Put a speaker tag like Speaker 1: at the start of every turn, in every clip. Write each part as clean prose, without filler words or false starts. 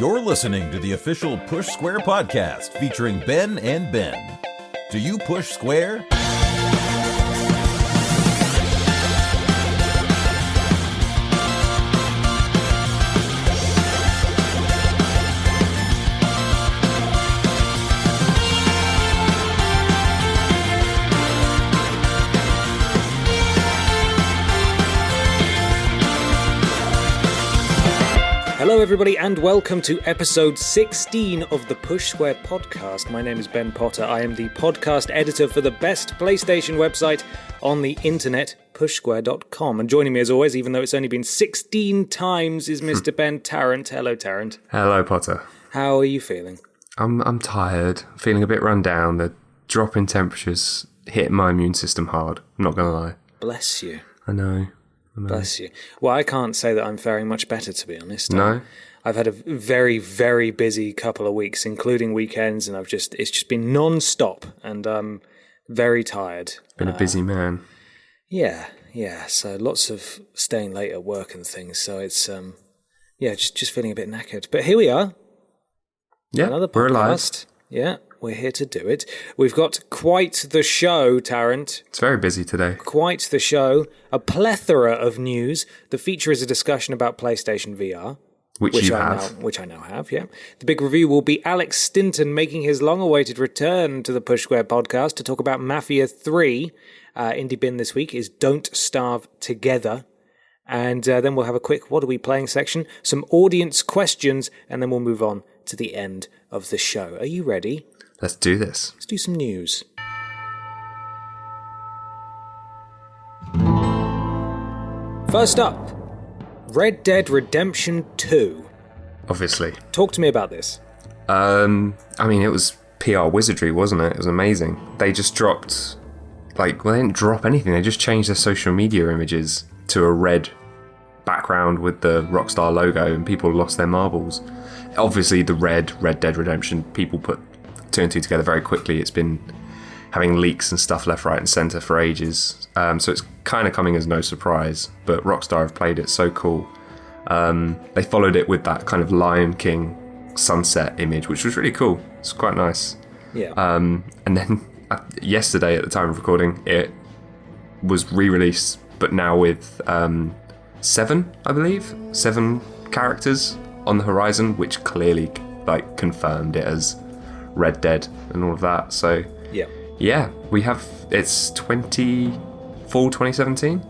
Speaker 1: You're listening to the official Push Square podcast featuring Ben and Ben. Do you push square?
Speaker 2: Hello everybody and welcome to episode 16 of the Push Square podcast. My name is Ben Potter. I am the podcast editor for the best PlayStation website on the internet, pushsquare.com. And joining me as always, even though it's only been 16 times, is Mr. Ben Tarrant. Hello Tarrant.
Speaker 3: Hello Potter.
Speaker 2: How are you feeling?
Speaker 3: I'm tired, feeling a bit run down. The drop in temperatures hit my immune system hard, I'm not going to lie.
Speaker 2: Bless you.
Speaker 3: I know.
Speaker 2: Bless you. Well, I can't say that I'm faring much better, to be honest.
Speaker 3: No?
Speaker 2: I've had a very, very busy couple of weeks, including weekends, and it's just been non-stop, and I'm very tired.
Speaker 3: Been a busy man.
Speaker 2: Yeah. So lots of staying late at work and things. So it's just feeling a bit knackered. But here we are.
Speaker 3: Yeah,
Speaker 2: another podcast.
Speaker 3: We're alive.
Speaker 2: Yeah, we're here to do it. We've got quite the show, Tarrant.
Speaker 3: It's very busy today.
Speaker 2: Quite the show. A plethora of news. The feature is a discussion about PlayStation VR. Which I now have, yeah. The big review will be Alex Stinton making his long-awaited return to the Push Square podcast to talk about Mafia III. Indie Bin this week is Don't Starve Together. And then we'll have a quick What Are We Playing section, some audience questions, and then we'll move on to the end of the show. Are you ready?
Speaker 3: Let's do this.
Speaker 2: Let's do some news. First up, Red Dead Redemption 2.
Speaker 3: Obviously.
Speaker 2: Talk to me about this.
Speaker 3: It was PR wizardry, wasn't it? It was amazing. They just dropped, they didn't drop anything. They just changed their social media images to a red background with the Rockstar logo, and people lost their marbles. Obviously, the Red Dead Redemption, people put two and two together very quickly. It's been having leaks and stuff left, right, and centre for ages. So it's kind of coming as no surprise. But Rockstar have played it so cool. They followed it with that kind of Lion King sunset image, which was really cool. It's quite nice.
Speaker 2: Yeah.
Speaker 3: And then yesterday, at the time of recording, it was re-released, but now with 7 characters on the horizon, which clearly confirmed it as Red Dead and all of that. So yeah, we have, it's fall 2017.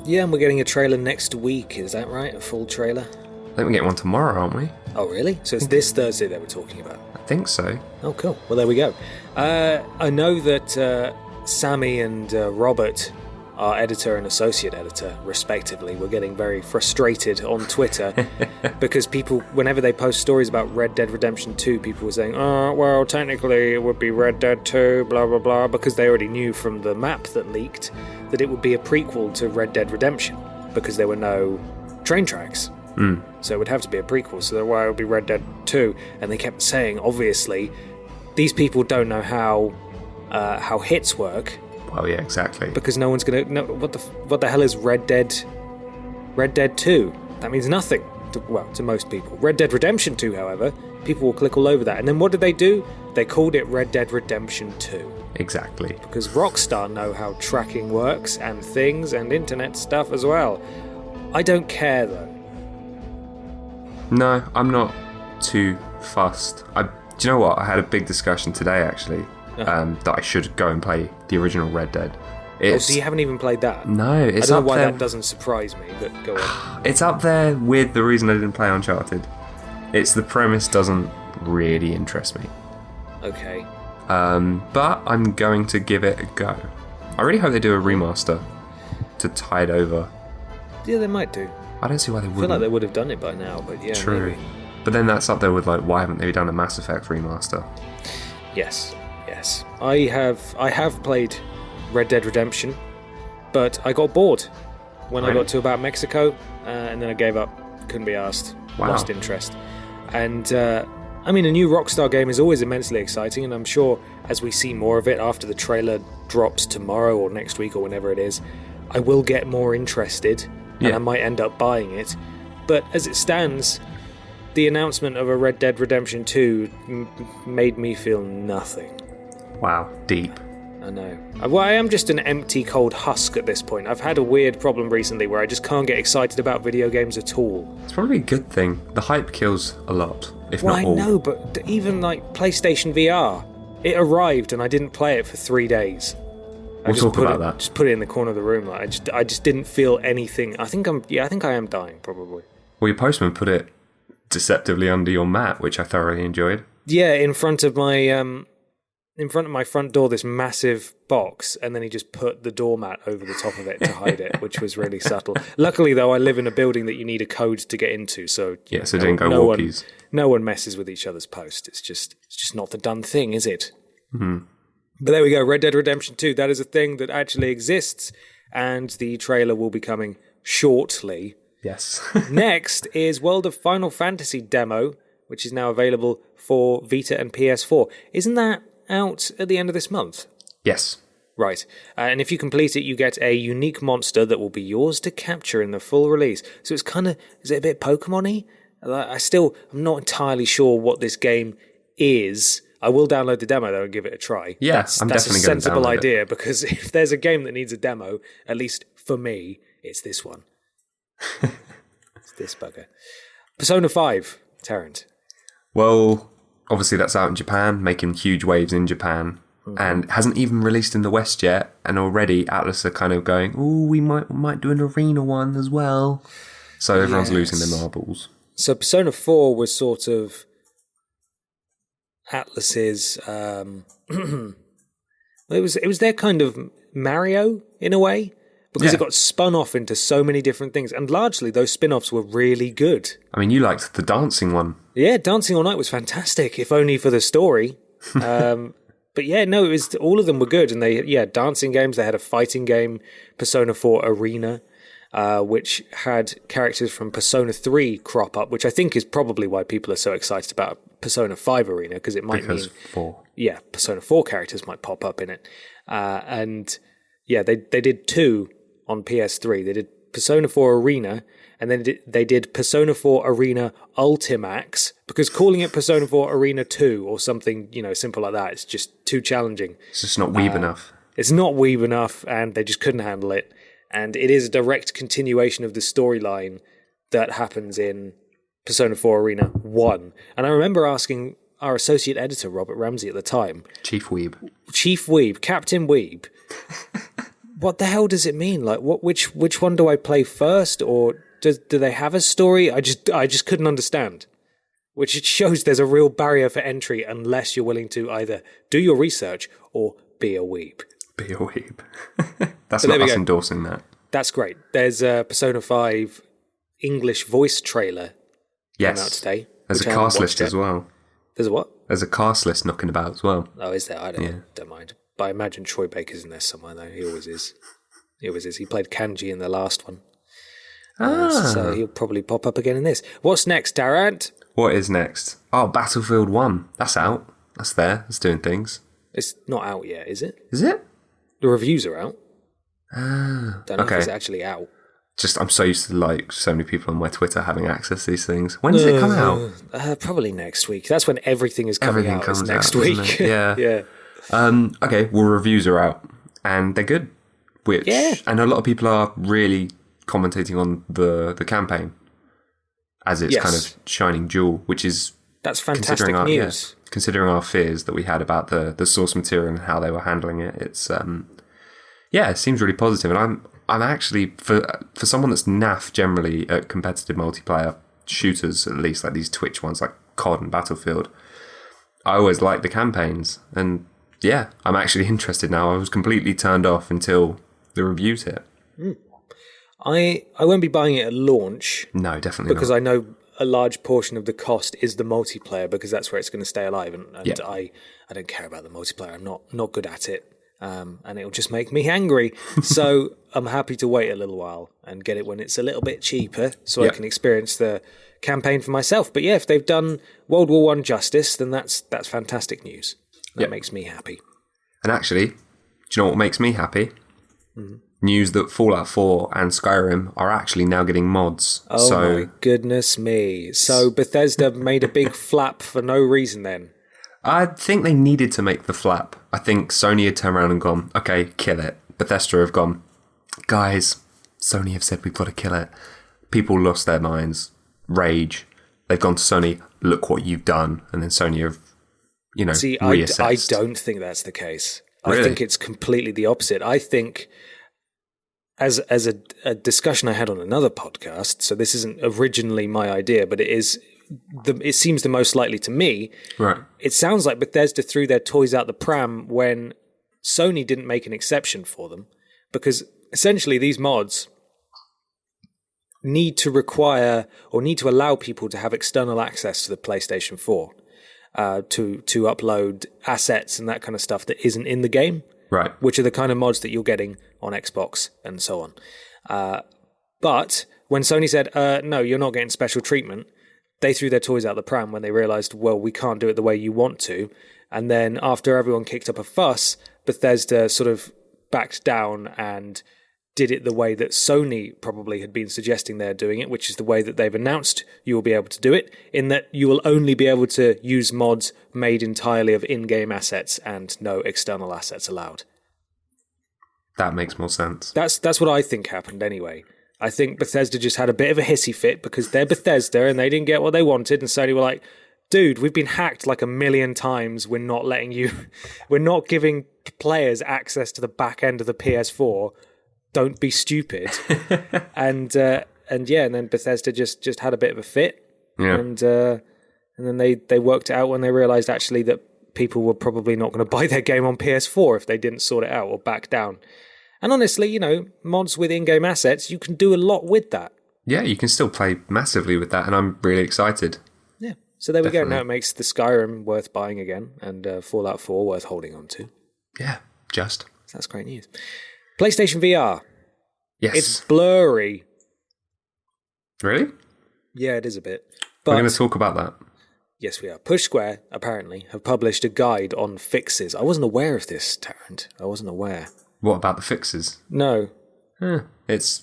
Speaker 2: Yeah, and we're getting a trailer next week, is that right? A full trailer?
Speaker 3: I think we get one tomorrow, aren't we?
Speaker 2: Oh really? So it's this Thursday that we're talking about?
Speaker 3: I think so.
Speaker 2: Oh cool, well there we go. I know that Sammy and Robert, our editor and associate editor, respectively, were getting very frustrated on Twitter because people, whenever they post stories about Red Dead Redemption 2, people were saying, oh, well, technically it would be Red Dead 2, blah, blah, blah, because they already knew from the map that leaked that it would be a prequel to Red Dead Redemption because there were no train tracks. So it would have to be a prequel, so that's why it would be Red Dead 2. And they kept saying, obviously, these people don't know how hits work.
Speaker 3: Oh yeah, exactly.
Speaker 2: Because no one's gonna know what the hell is Red Dead 2. That means nothing to most people. Red Dead Redemption 2, however, people will click all over that. And then what did they do? They called it Red Dead Redemption 2.
Speaker 3: Exactly.
Speaker 2: Because Rockstar know how tracking works and things and internet stuff as well. I don't care though.
Speaker 3: No, I'm not too fussed. Do you know what? I had a big discussion today actually. That I should go and play the original Red Dead.
Speaker 2: So you haven't even played that?
Speaker 3: No, it's
Speaker 2: I don't
Speaker 3: up
Speaker 2: know why
Speaker 3: there.
Speaker 2: that doesn't surprise me, but go on.
Speaker 3: It's up there with the reason I didn't play Uncharted. It's the premise doesn't really interest me.
Speaker 2: Okay.
Speaker 3: But I'm going to give it a go. I really hope they do a remaster to tide over.
Speaker 2: Yeah, they might do.
Speaker 3: I don't see why they wouldn't.
Speaker 2: I feel like they would have done it by now, but yeah,
Speaker 3: True.
Speaker 2: Maybe.
Speaker 3: But then that's up there with why haven't they done a Mass Effect remaster?
Speaker 2: Yes. I have played Red Dead Redemption, but I got bored when I got to about Mexico, and then I gave up. Couldn't be asked.
Speaker 3: Wow.
Speaker 2: Lost interest. And a new Rockstar game is always immensely exciting, and I'm sure as we see more of it after the trailer drops tomorrow or next week or whenever it is, I will get more interested, and I might end up buying it. But as it stands, the announcement of a Red Dead Redemption 2 made me feel nothing.
Speaker 3: Wow, deep.
Speaker 2: I know. Well, I am just an empty, cold husk at this point. I've had a weird problem recently where I just can't get excited about video games at all.
Speaker 3: It's probably a good thing. The hype kills a lot, if
Speaker 2: Well,
Speaker 3: not all.
Speaker 2: I know, but even like PlayStation VR, it arrived and I didn't play it for 3 days.
Speaker 3: We'll talk about that.
Speaker 2: Just put it in the corner of the room. Like, I just didn't feel anything. I think I am dying, probably.
Speaker 3: Well, your postman put it deceptively under your mat, which I thoroughly enjoyed.
Speaker 2: Yeah, in front of my front door, this massive box, and then he just put the doormat over the top of it to hide it, which was really subtle. Luckily, though, I live in a building that you need a code to get into, so
Speaker 3: yeah, so it didn't go walkies.
Speaker 2: No one messes with each other's post. It's just not the done thing, is it?
Speaker 3: Mm-hmm.
Speaker 2: But there we go, Red Dead Redemption 2. That is a thing that actually exists, and the trailer will be coming shortly.
Speaker 3: Yes.
Speaker 2: Next is World of Final Fantasy demo, which is now available for Vita and PS4. Isn't that out at the end of this month?
Speaker 3: Yes.
Speaker 2: Right. And if you complete it, you get a unique monster that will be yours to capture in the full release. So it's is it a bit Pokemon-y? I'm not entirely sure what this game is. I will download the demo, though, and give it a try.
Speaker 3: Yeah,
Speaker 2: that's
Speaker 3: definitely
Speaker 2: a sensible
Speaker 3: download
Speaker 2: idea, because if there's a game that needs a demo, at least for me, it's this one. It's this bugger. Persona 5, Tarrant.
Speaker 3: Well, obviously that's out in Japan, making huge waves in Japan, and hasn't even released in the West yet, and already Atlas are kind of going, oh, we might do an arena one as well. So everyone's losing their marbles.
Speaker 2: So Persona 4 was sort of Atlas's it was their kind of Mario in a way, because it got spun off into so many different things, and largely those spin-offs were really good.
Speaker 3: I mean, you liked the dancing one.
Speaker 2: Yeah, Dancing All Night was fantastic, if only for the story. But yeah, no, all of them were good, and dancing games. They had a fighting game, Persona 4 Arena, which had characters from Persona 3 crop up, which I think is probably why people are so excited about Persona 5 Arena, because it might mean
Speaker 3: 4. Yeah,
Speaker 2: Persona 4 characters might pop up in it. And yeah, they did 2 on PS3. They did Persona 4 Arena, and then they did Persona 4 Arena Ultimax, because calling it Persona 4 Arena 2 or something, simple like that, it's just too challenging.
Speaker 3: It's just not weeb enough.
Speaker 2: It's not weeb enough, and they just couldn't handle it. And it is a direct continuation of the storyline that happens in Persona 4 Arena 1. And I remember asking our associate editor, Robert Ramsey, at the time,
Speaker 3: Chief Weeb,
Speaker 2: Captain Weeb, what the hell does it mean? Like, which one do I play first, or do they have a story? I just couldn't understand. Which it shows there's a real barrier for entry unless you're willing to either do your research or be a weeb.
Speaker 3: Be a weeb. That's not us endorsing that.
Speaker 2: That's great. There's a Persona 5 English voice trailer coming out today.
Speaker 3: There's a cast list as well.
Speaker 2: There's a what?
Speaker 3: There's a cast list knocking about as well.
Speaker 2: Oh, is there? I don't mind. But I imagine Troy Baker's in there somewhere, though. He always is. He played Kanji in the last one. So he'll probably pop up again in this. What's next, Tarrant?
Speaker 3: What is next? Oh, Battlefield 1. That's out. That's there. It's doing things.
Speaker 2: It's not out yet, is it?
Speaker 3: Is it?
Speaker 2: The reviews are out. Don't know if it's actually out.
Speaker 3: I'm so used to so many people on my Twitter having access to these things. When does it come out?
Speaker 2: Probably next week. That's when everything is coming out. Comes next week.
Speaker 3: Yeah.
Speaker 2: Yeah.
Speaker 3: Okay. Well, reviews are out and they're good. And a lot of people are really commentating on the campaign as its kind of shining jewel,
Speaker 2: that's fantastic news.
Speaker 3: Considering our fears that we had about the source material and how they were handling it, it's it seems really positive. And I'm actually for someone that's naff generally at competitive multiplayer shooters, at least like these Twitch ones like COD and Battlefield, I always like the campaigns, and I'm actually interested now. I was completely turned off until the reviews hit.
Speaker 2: I won't be buying it at launch.
Speaker 3: No, definitely
Speaker 2: because
Speaker 3: not.
Speaker 2: I know a large portion of the cost is the multiplayer, because that's where it's going to stay alive, and I don't care about the multiplayer. I'm not good at it, and it'll just make me angry. So I'm happy to wait a little while and get it when it's a little bit cheaper, so I can experience the campaign for myself. But if they've done World War I justice, then that's fantastic news. That makes me happy.
Speaker 3: And actually, do you know what makes me happy? news that Fallout 4 and Skyrim are actually now getting mods.
Speaker 2: Oh my goodness me. So Bethesda made a big flap for no reason then.
Speaker 3: I think they needed to make the flap. I think Sony had turned around and gone, okay, kill it. Bethesda have gone, guys, Sony have said we've got to kill it. People lost their minds. Rage. They've gone to Sony, look what you've done. And then Sony have,
Speaker 2: See,
Speaker 3: reassessed.
Speaker 2: I don't think that's the case.
Speaker 3: Really?
Speaker 2: I think it's completely the opposite. I think, as a discussion I had on another podcast, so this isn't originally my idea, but it seems the most likely to me.
Speaker 3: Right.
Speaker 2: It sounds like Bethesda threw their toys out the pram when Sony didn't make an exception for them, because essentially these mods need to require or need to allow people to have external access to the PlayStation 4 to upload assets and that kind of stuff that isn't in the game,
Speaker 3: Right.
Speaker 2: which are the kind of mods that you're getting on Xbox and so on. But when Sony said, no, you're not getting special treatment, they threw their toys out the pram when they realized, well, we can't do it the way you want to. And then after everyone kicked up a fuss, Bethesda sort of backed down and did it the way that Sony probably had been suggesting they're doing it, which is the way that they've announced you will be able to do it, in that you will only be able to use mods made entirely of in-game assets and no external assets allowed.
Speaker 3: That makes more sense.
Speaker 2: That's what I think happened anyway. I think Bethesda just had a bit of a hissy fit because they're Bethesda and they didn't get what they wanted, and Sony were like, dude, we've been hacked like 1,000,000 times. We're not giving players access to the back end of the PS4. Don't be stupid. and then Bethesda just had a bit of a fit.
Speaker 3: Yeah.
Speaker 2: And then they worked it out when they realized actually that people were probably not going to buy their game on PS4 if they didn't sort it out or back down. And honestly, mods with in-game assets, you can do a lot with that.
Speaker 3: Yeah, you can still play massively with that, and I'm really excited.
Speaker 2: Yeah. So there we
Speaker 3: Definitely.
Speaker 2: go. Now it makes the Skyrim worth buying again and Fallout 4 worth holding on to.
Speaker 3: Yeah, just.
Speaker 2: So that's great news. PlayStation VR.
Speaker 3: Yes.
Speaker 2: It's blurry.
Speaker 3: Really?
Speaker 2: Yeah, it is a bit.
Speaker 3: We're
Speaker 2: But
Speaker 3: going to talk about that.
Speaker 2: yes, we are. Push Square, apparently, have published a guide on fixes. I wasn't aware of this, Tarrant. I wasn't aware.
Speaker 3: What about the fixes?
Speaker 2: No.
Speaker 3: It's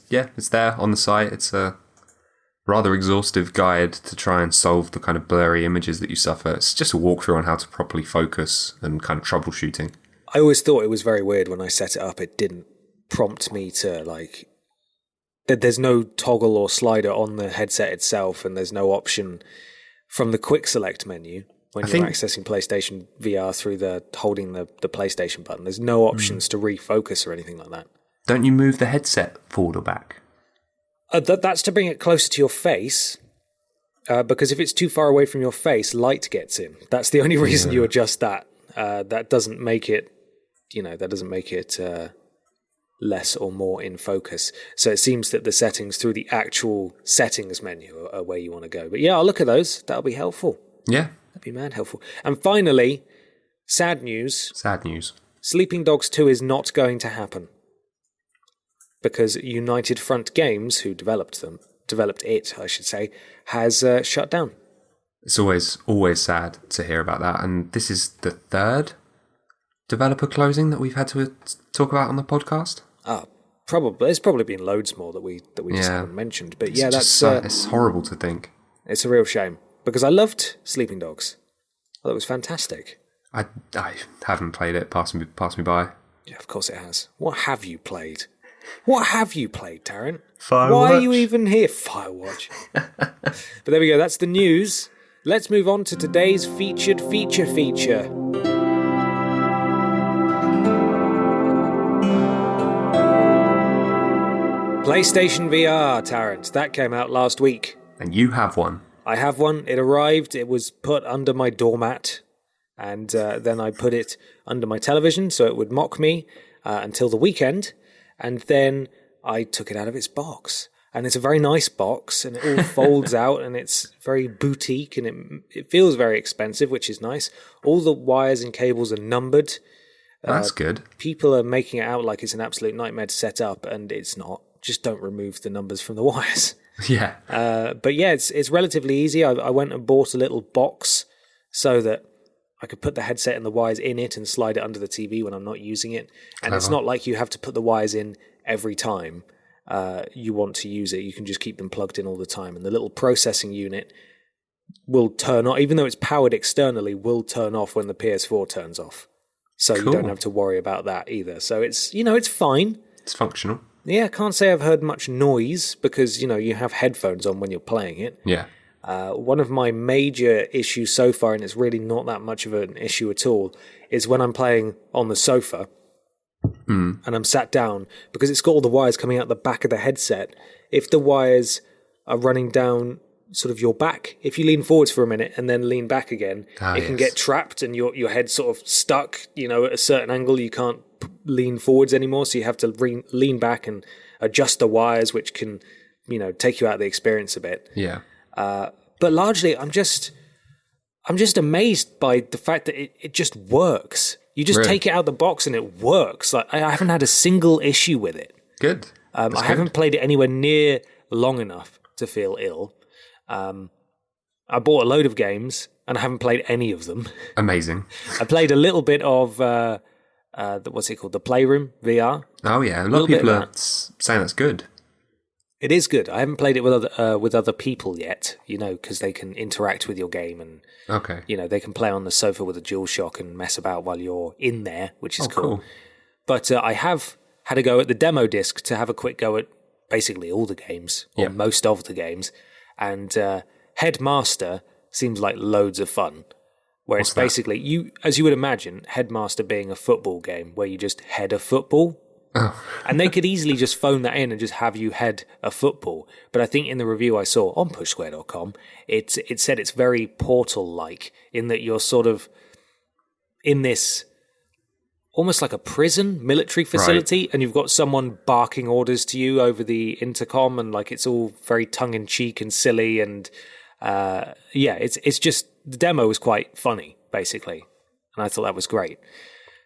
Speaker 3: there on the site. It's a rather exhaustive guide to try and solve the kind of blurry images that you suffer. It's just a walkthrough on how to properly focus and kind of troubleshooting.
Speaker 2: I always thought it was very weird when I set it up. It didn't prompt me to, that there's no toggle or slider on the headset itself, and there's no option from the quick select menu when you're accessing PlayStation VR through holding the PlayStation button. There's no options to refocus or anything like that.
Speaker 3: Don't you move the headset forward or back?
Speaker 2: That's to bring it closer to your face, because if it's too far away from your face, light gets in. That's the only reason you adjust that. That doesn't make it, less or more in focus. So it seems that the settings through the actual settings menu are where you want to go. But yeah, I'll look at those. That'll be helpful.
Speaker 3: Yeah.
Speaker 2: That'd be mad helpful. And finally, sad news.
Speaker 3: Sad news.
Speaker 2: Sleeping Dogs 2 is not going to happen. Because United Front Games, who developed it, I should say, has shut down.
Speaker 3: It's always sad to hear about that. And this is the third developer closing that we've had to talk about on the podcast.
Speaker 2: Probably. There's probably been loads more that we just haven't mentioned. But yeah,
Speaker 3: it's horrible to think.
Speaker 2: It's a real shame. Because I loved Sleeping Dogs. I thought it was fantastic.
Speaker 3: I haven't played it. Pass me by.
Speaker 2: Yeah, of course it has. What have you played? What have you played, Tarrant?
Speaker 3: Firewatch.
Speaker 2: Why are you even here? Firewatch. But there we go. That's the news. Let's move on to today's featured feature. PlayStation VR, Tarrant. That came out last week.
Speaker 3: And you have one.
Speaker 2: I have one. It arrived. It was put under my doormat. And then I put it under my television so it would mock me until the weekend. And then I took it out of its box. And it's a very nice box, and it all folds out, and it's very boutique, and it feels very expensive, which is nice. All the wires and cables are numbered.
Speaker 3: That's good.
Speaker 2: People are making it out like it's an absolute nightmare to set up, and it's not. Just don't remove the numbers from the wires.
Speaker 3: Yeah.
Speaker 2: But yeah, it's relatively easy. I went and bought a little box so that I could put the headset and the wires in it and slide it under the TV when I'm not using it. And It's not like you have to put the wires in every time you want to use it. You can just keep them plugged in all the time, and the little processing unit will turn off, even though it's powered externally, will turn off when the PS4 turns off. So you don't have to worry about that either. So it's, it's fine.
Speaker 3: It's functional.
Speaker 2: Yeah, I can't say I've heard much noise because, you have headphones on when you're playing it.
Speaker 3: Yeah.
Speaker 2: One of my major issues so far, and it's really not that much of an issue at all, is when I'm playing on the sofa and I'm sat down, because it's got all the wires coming out the back of the headset. If the wires are running down sort of your back, if you lean forwards for a minute and then lean back again, it can get trapped and your head's sort of stuck, at a certain angle. You can't lean forwards anymore, so you have to lean back and adjust the wires, which can, take you out of the experience a bit.
Speaker 3: Yeah.
Speaker 2: But largely, I'm just amazed by the fact that it just works. You just take it out of the box and it works. Like, I haven't had a single issue with it.
Speaker 3: Good.
Speaker 2: I haven't played it anywhere near long enough to feel ill. I bought a load of games and I haven't played any of them.
Speaker 3: Amazing.
Speaker 2: I played a little bit of what's it called, the Playroom VR.
Speaker 3: Oh yeah, a lot of people are saying that's good.
Speaker 2: It is good. I haven't played it with other people yet, because they can interact with your game and they can play on the sofa with a DualShock and mess about while you're in there, which is cool. But I have had a go at the demo disc to have a quick go at basically all the games, or most of the games, and Headmaster seems like loads of fun. Where it's basically, as you would imagine, Headmaster being a football game where you just head a football. Oh. And they could easily just phone that in and just have you head a football. But I think in the review I saw on pushsquare.com, it said it's very Portal-like, in that you're sort of in this almost like a prison military facility, and you've got someone barking orders to you over the intercom, and like it's all very tongue-in-cheek and silly, and it's just, the demo was quite funny, basically. And I thought that was great.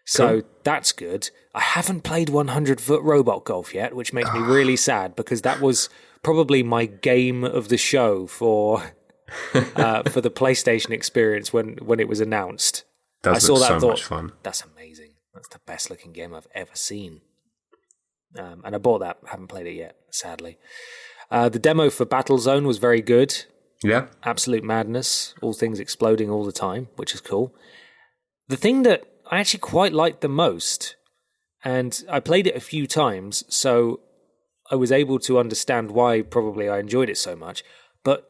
Speaker 2: So that's good. I haven't played 100-foot robot golf yet, which makes me really sad, because that was probably my game of the show for the PlayStation experience when it was announced.
Speaker 3: I saw that, thought, much fun.
Speaker 2: That's amazing. That's the best looking game I've ever seen. And I bought that. Haven't played it yet, sadly. The demo for Battlezone was very good.
Speaker 3: Yeah.
Speaker 2: Absolute madness. All things exploding all the time, which is cool. The thing that I actually quite liked the most, and I played it a few times, so I was able to understand why probably I enjoyed it so much, but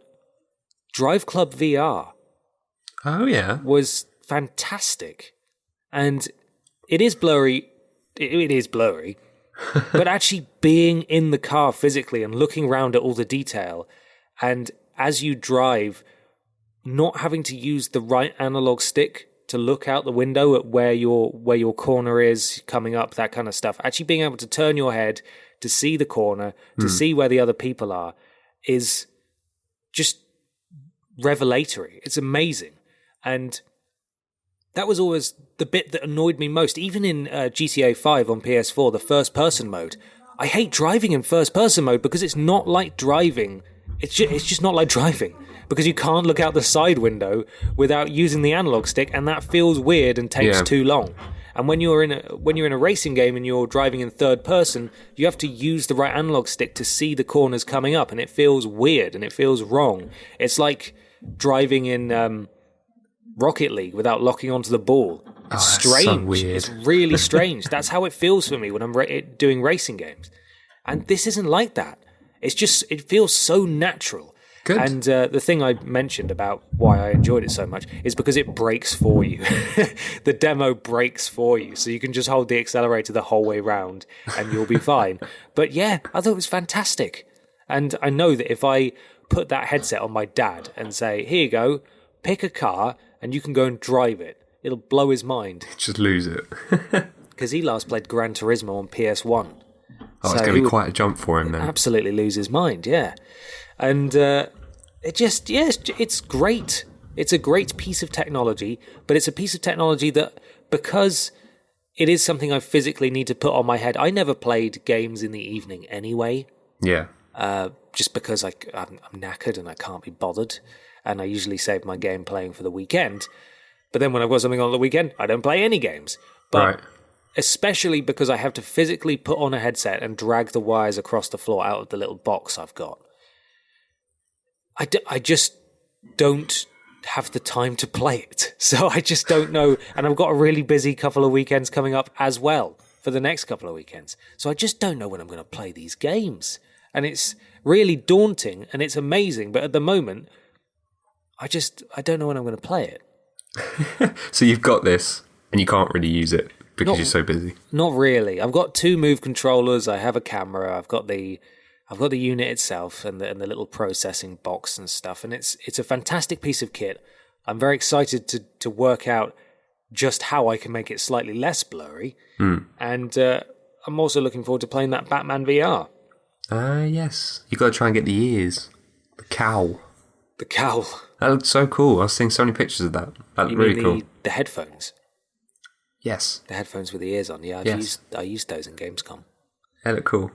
Speaker 2: Drive Club VR was fantastic. And it is blurry, but actually being in the car physically and looking around at all the detail, and as you drive, not having to use the right analog stick to look out the window at where your corner is coming up, that kind of stuff. Actually being able to turn your head to see the corner, to see where the other people are, is just revelatory. It's amazing. And that was always the bit that annoyed me most. Even in GTA 5 on PS4, the first-person mode, I hate driving in first-person mode because it's not like driving. It's just not like driving, because you can't look out the side window without using the analog stick, and that feels weird and takes too long. And when you're in a racing game and you're driving in third person, you have to use the right analog stick to see the corners coming up, and it feels weird and it feels wrong. It's like driving in Rocket League without locking onto the ball. It's strange. So weird. It's really strange. That's how it feels for me when I'm doing racing games. And this isn't like that. It feels so natural. Good. And the thing I mentioned about why I enjoyed it so much is because it brakes for you. The demo brakes for you, so you can just hold the accelerator the whole way round and you'll be fine. But yeah, I thought it was fantastic. And I know that if I put that headset on my dad and say, here you go, pick a car and you can go and drive it, it'll blow his mind.
Speaker 3: Just lose it.
Speaker 2: Because he last played Gran Turismo on PS1.
Speaker 3: Oh, it's going to be quite a jump for him then.
Speaker 2: Absolutely lose his mind, yeah. And it's great. It's a great piece of technology, but it's a piece of technology that, because it is something I physically need to put on my head, I never played games in the evening anyway.
Speaker 3: Yeah.
Speaker 2: Just because I'm knackered and I can't be bothered, and I usually save my game playing for the weekend. But then when I've got something on the weekend, I don't play any games. But especially because I have to physically put on a headset and drag the wires across the floor out of the little box I've got. I just don't have the time to play it. So I just don't know. And I've got a really busy couple of weekends coming up as well for the next couple of weekends. So I just don't know when I'm going to play these games. And it's really daunting and it's amazing. But at the moment, I don't know when I'm going to play it.
Speaker 3: So you've got this and you can't really use it because you're so busy. Not
Speaker 2: really. I've got 2 Move controllers. I have a camera. I've got the unit itself and the little processing box and stuff. And it's a fantastic piece of kit. I'm very excited to work out just how I can make it slightly less blurry. And I'm also looking forward to playing that Batman VR.
Speaker 3: Yes. You've got to try and get the ears. The cowl.
Speaker 2: The cowl.
Speaker 3: That looked so cool. I was seeing so many pictures of that. That looked really cool.
Speaker 2: The headphones?
Speaker 3: Yes.
Speaker 2: The headphones with the ears on. Yeah, I used those in Gamescom.
Speaker 3: They look cool.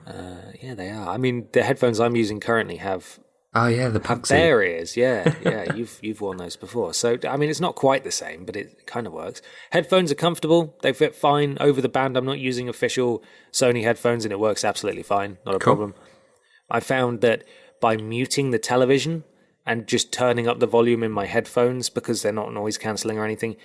Speaker 2: Yeah, they are. I mean, the headphones I'm using currently have...
Speaker 3: Oh, yeah, the Pugsy.
Speaker 2: Their ears, yeah. You've worn those before. So, I mean, it's not quite the same, but it kind of works. Headphones are comfortable. They fit fine over the band. I'm not using official Sony headphones, and it works absolutely fine. Not a problem. I found that by muting the television and just turning up the volume in my headphones, because they're not noise cancelling or anything,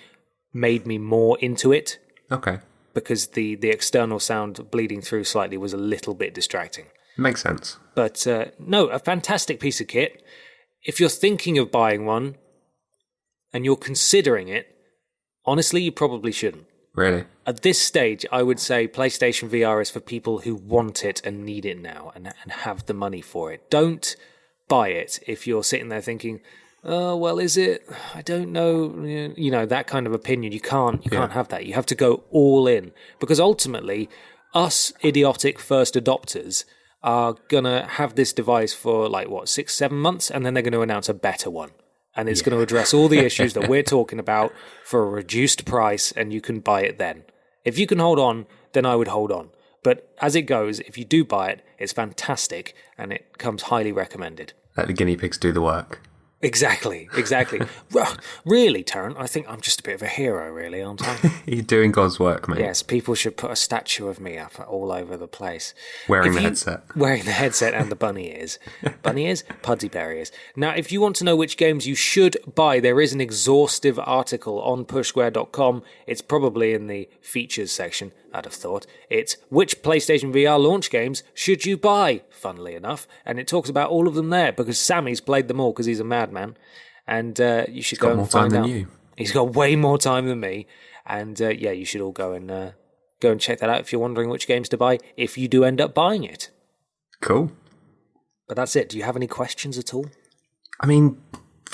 Speaker 2: made me more into it.
Speaker 3: Okay.
Speaker 2: Because the external sound bleeding through slightly was a little bit distracting.
Speaker 3: Makes sense.
Speaker 2: But no, a fantastic piece of kit. If you're thinking of buying one and you're considering it, honestly, you probably shouldn't.
Speaker 3: Really?
Speaker 2: At this stage, I would say PlayStation VR is for people who want it and need it now and have the money for it. Don't buy it if you're sitting there thinking, oh, well, is it? I don't know. You know, that kind of opinion. You can't have that. You have to go all in. Because ultimately, us idiotic first adopters are going to have this device for 6-7 months, and then they're going to announce a better one. And it's going to address all the issues that we're talking about for a reduced price, and you can buy it then. If you can hold on, then I would hold on. But as it goes, if you do buy it, it's fantastic, and it comes highly recommended.
Speaker 3: Let the guinea pigs do the work.
Speaker 2: Exactly. Well, really, Tarrant, I think I'm just a bit of a hero, really, aren't I?
Speaker 3: You're doing God's work, mate.
Speaker 2: Yes, people should put a statue of me up all over the place.
Speaker 3: Wearing the headset.
Speaker 2: Wearing the headset and the bunny ears. Bunny ears? Pudsey bear ears. Now, if you want to know which games you should buy, there is an exhaustive article on pushsquare.com. It's probably in the features section, I'd have thought. It's which PlayStation VR launch games should you buy, funnily enough. And it talks about all of them there, because Sammy's played them all because he's a madman. And you should go and find out. He's got more time than you. He's got way more time than me. And you should all go and check that out if you're wondering which games to buy, if you do end up buying it.
Speaker 3: Cool.
Speaker 2: But that's it. Do you have any questions at all?
Speaker 3: I mean,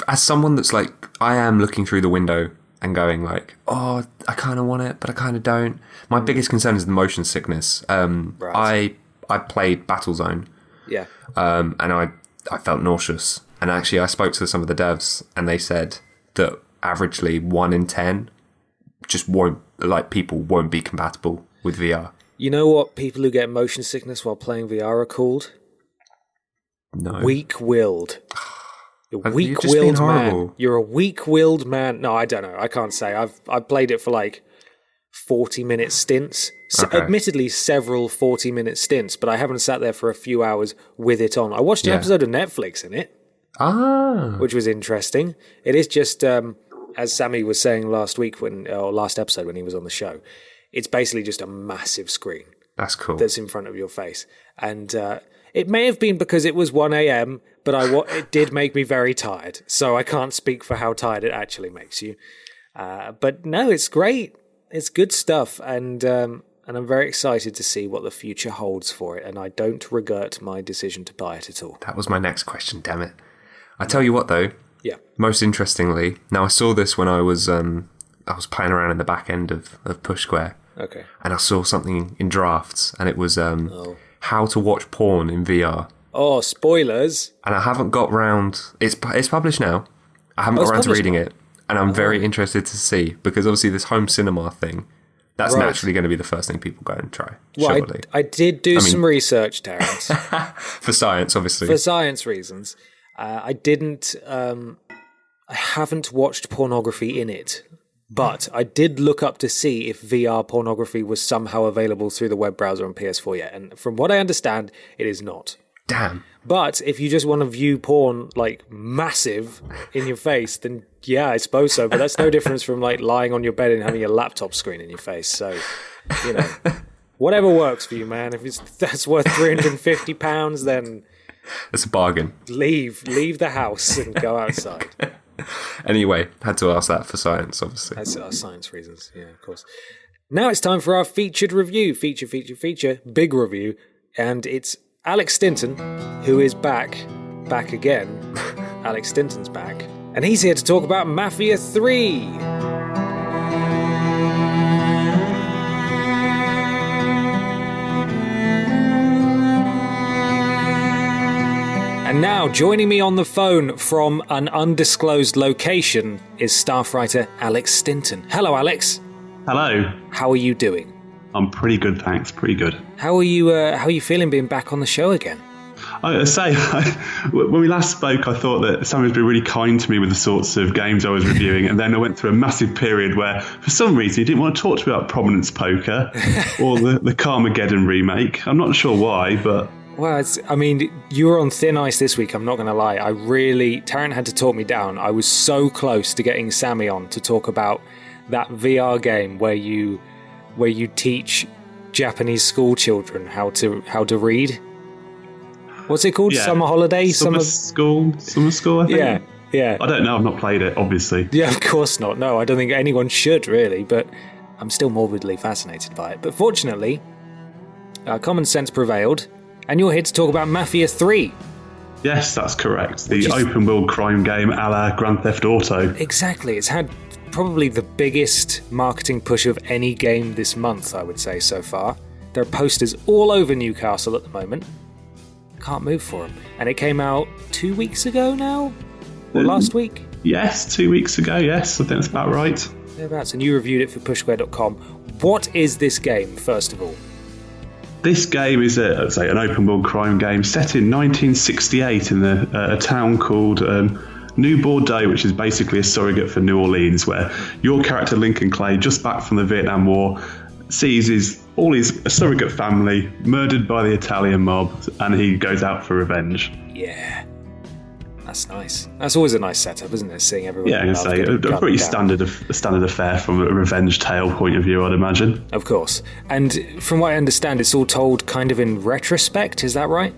Speaker 3: as someone that's I am looking through the window and going oh, I kind of want it, but I kind of don't. My biggest concern is the motion sickness. Right. I played Battlezone. Yeah. And I felt nauseous. And actually, I spoke to some of the devs, and they said that averagely 1 in 10 just won't, people won't be compatible with VR.
Speaker 2: You know what people who get motion sickness while playing VR are called?
Speaker 3: No.
Speaker 2: Weak-willed. You're a weak-willed man. You're a weak-willed man. No, I don't know. I can't say. I've played it for 40-minute stints. Okay. Admittedly, several 40-minute stints, but I haven't sat there for a few hours with it on. I watched an episode of Netflix in it. Which was interesting. It is just, as Sammy was saying last episode when he was on the show, it's basically just a massive screen.
Speaker 3: That's cool.
Speaker 2: That's in front of your face. And it may have been because it was 1 a.m., but it did make me very tired. So I can't speak for how tired it actually makes you. But no, it's great. It's good stuff. And I'm very excited to see what the future holds for it. And I don't regret my decision to buy it at all.
Speaker 3: That was my next question, damn it. I tell you what, though.
Speaker 2: Yeah.
Speaker 3: Most interestingly, now I saw this when I was playing around in the back end of Push Square.
Speaker 2: Okay.
Speaker 3: And I saw something in drafts, and it was how to watch porn in VR.
Speaker 2: Oh, spoilers!
Speaker 3: And I haven't got round. It's published now. I haven't got round to reading it, and I'm very interested to see, because obviously this home cinema thing, that's naturally going to be the first thing people go and try.
Speaker 2: Well,
Speaker 3: surely.
Speaker 2: I did do some research, Tarrant.
Speaker 3: For science, obviously.
Speaker 2: For science reasons. I haven't watched pornography in it, But I did look up to see if VR pornography was somehow available through the web browser on PS4 yet. And from what I understand, it is not.
Speaker 3: Damn.
Speaker 2: But if you just want to view porn like massive in your face, then yeah, I suppose so. But that's no difference from like lying on your bed and having a laptop screen in your face. So, you know, whatever works for you, man. If that's worth £350, then
Speaker 3: it's a bargain.
Speaker 2: Leave the house and go outside.
Speaker 3: Anyway, had to ask that for science, obviously.
Speaker 2: That's our science reasons, yeah, of course. Now it's time for our featured review. Feature, big review. And it's Alex Stinton, who is back again. Alex Stinton's back. And he's here to talk about Mafia III. And now, joining me on the phone from an undisclosed location is staff writer Alex Stinton. Hello, Alex.
Speaker 4: Hello.
Speaker 2: How are you doing?
Speaker 4: I'm pretty good, thanks. Pretty good.
Speaker 2: How are you feeling being back on the show again?
Speaker 4: I say, when we last spoke, I thought that Sam was being really kind to me with the sorts of games I was reviewing, and then I went through a massive period where, for some reason, he didn't want to talk to me about Prominence Poker or the Carmageddon remake. I'm not sure why, but...
Speaker 2: Well, you were on thin ice this week, I'm not going to lie. Tarrant had to talk me down. I was so close to getting Sammy on to talk about that VR game where you teach Japanese school children how to read. What's it called? Yeah. Summer holiday? Summer
Speaker 4: school, I think.
Speaker 2: Yeah.
Speaker 4: I don't know, I've not played it, obviously.
Speaker 2: Yeah, of course not. No, I don't think anyone should, really, but I'm still morbidly fascinated by it. But fortunately, common sense prevailed. And you're here to talk about Mafia III.
Speaker 4: Yes, that's correct. The open-world crime game a la Grand Theft Auto.
Speaker 2: Exactly. It's had probably the biggest marketing push of any game this month, I would say, so far. There are posters all over Newcastle at the moment. Can't move for them. And it came out 2 weeks ago now? Or last week?
Speaker 4: Yes, 2 weeks ago, yes. I think that's about right.
Speaker 2: Thereabouts. And you reviewed it for pushsquare.com. What is this game, first of all?
Speaker 4: This game is an open-world crime game set in 1968 in a town called New Bordeaux, which is basically a surrogate for New Orleans, where your character Lincoln Clay, just back from the Vietnam War, sees his surrogate family murdered by the Italian mob, and he goes out for revenge.
Speaker 2: Yeah. That's nice. That's always a nice setup, isn't it? Seeing everyone.
Speaker 4: Yeah, I'm going to say a pretty standard affair from a revenge tale point of view, I'd imagine.
Speaker 2: Of course. And from what I understand, it's all told kind of in retrospect. Is that right?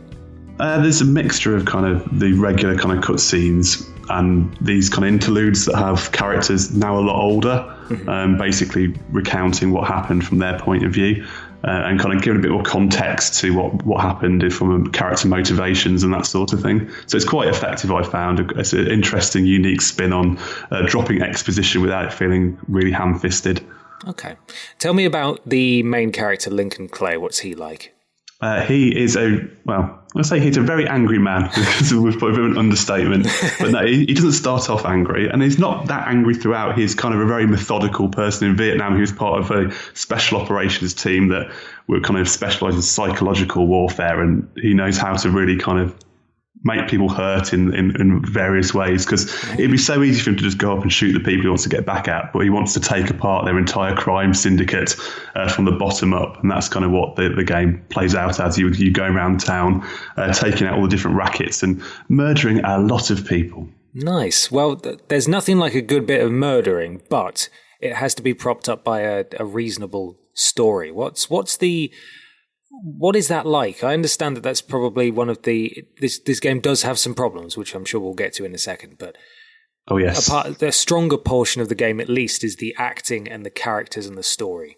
Speaker 4: There's a mixture of kind of the regular kind of cutscenes and these kind of interludes that have characters now a lot older, basically recounting what happened from their point of view. And kind of giving a bit more context to what happened from character motivations and that sort of thing. So it's quite effective, I found. It's an interesting, unique spin on dropping exposition without it feeling really ham-fisted.
Speaker 2: Okay. Tell me about the main character, Lincoln Clay. What's he like?
Speaker 4: He is he's a very angry man, because it was probably an understatement. But no, he doesn't start off angry, and he's not that angry throughout. He's kind of a very methodical person in Vietnam. He was part of a special operations team that were kind of specialised in psychological warfare, and he knows how to really kind of make people hurt in various ways, because it'd be so easy for him to just go up and shoot the people he wants to get back at, but he wants to take apart their entire crime syndicate from the bottom up, and that's kind of what the game plays out as. You go around town taking out all the different rackets and murdering a lot of people. Nice.
Speaker 2: Well, there's nothing like a good bit of murdering, but it has to be propped up by a reasonable story. What is that like? I understand that that's probably one of this game does have some problems, which I'm sure we'll get to in a second, but
Speaker 4: oh yes,
Speaker 2: the stronger portion of the game at least is the acting and the characters and the story.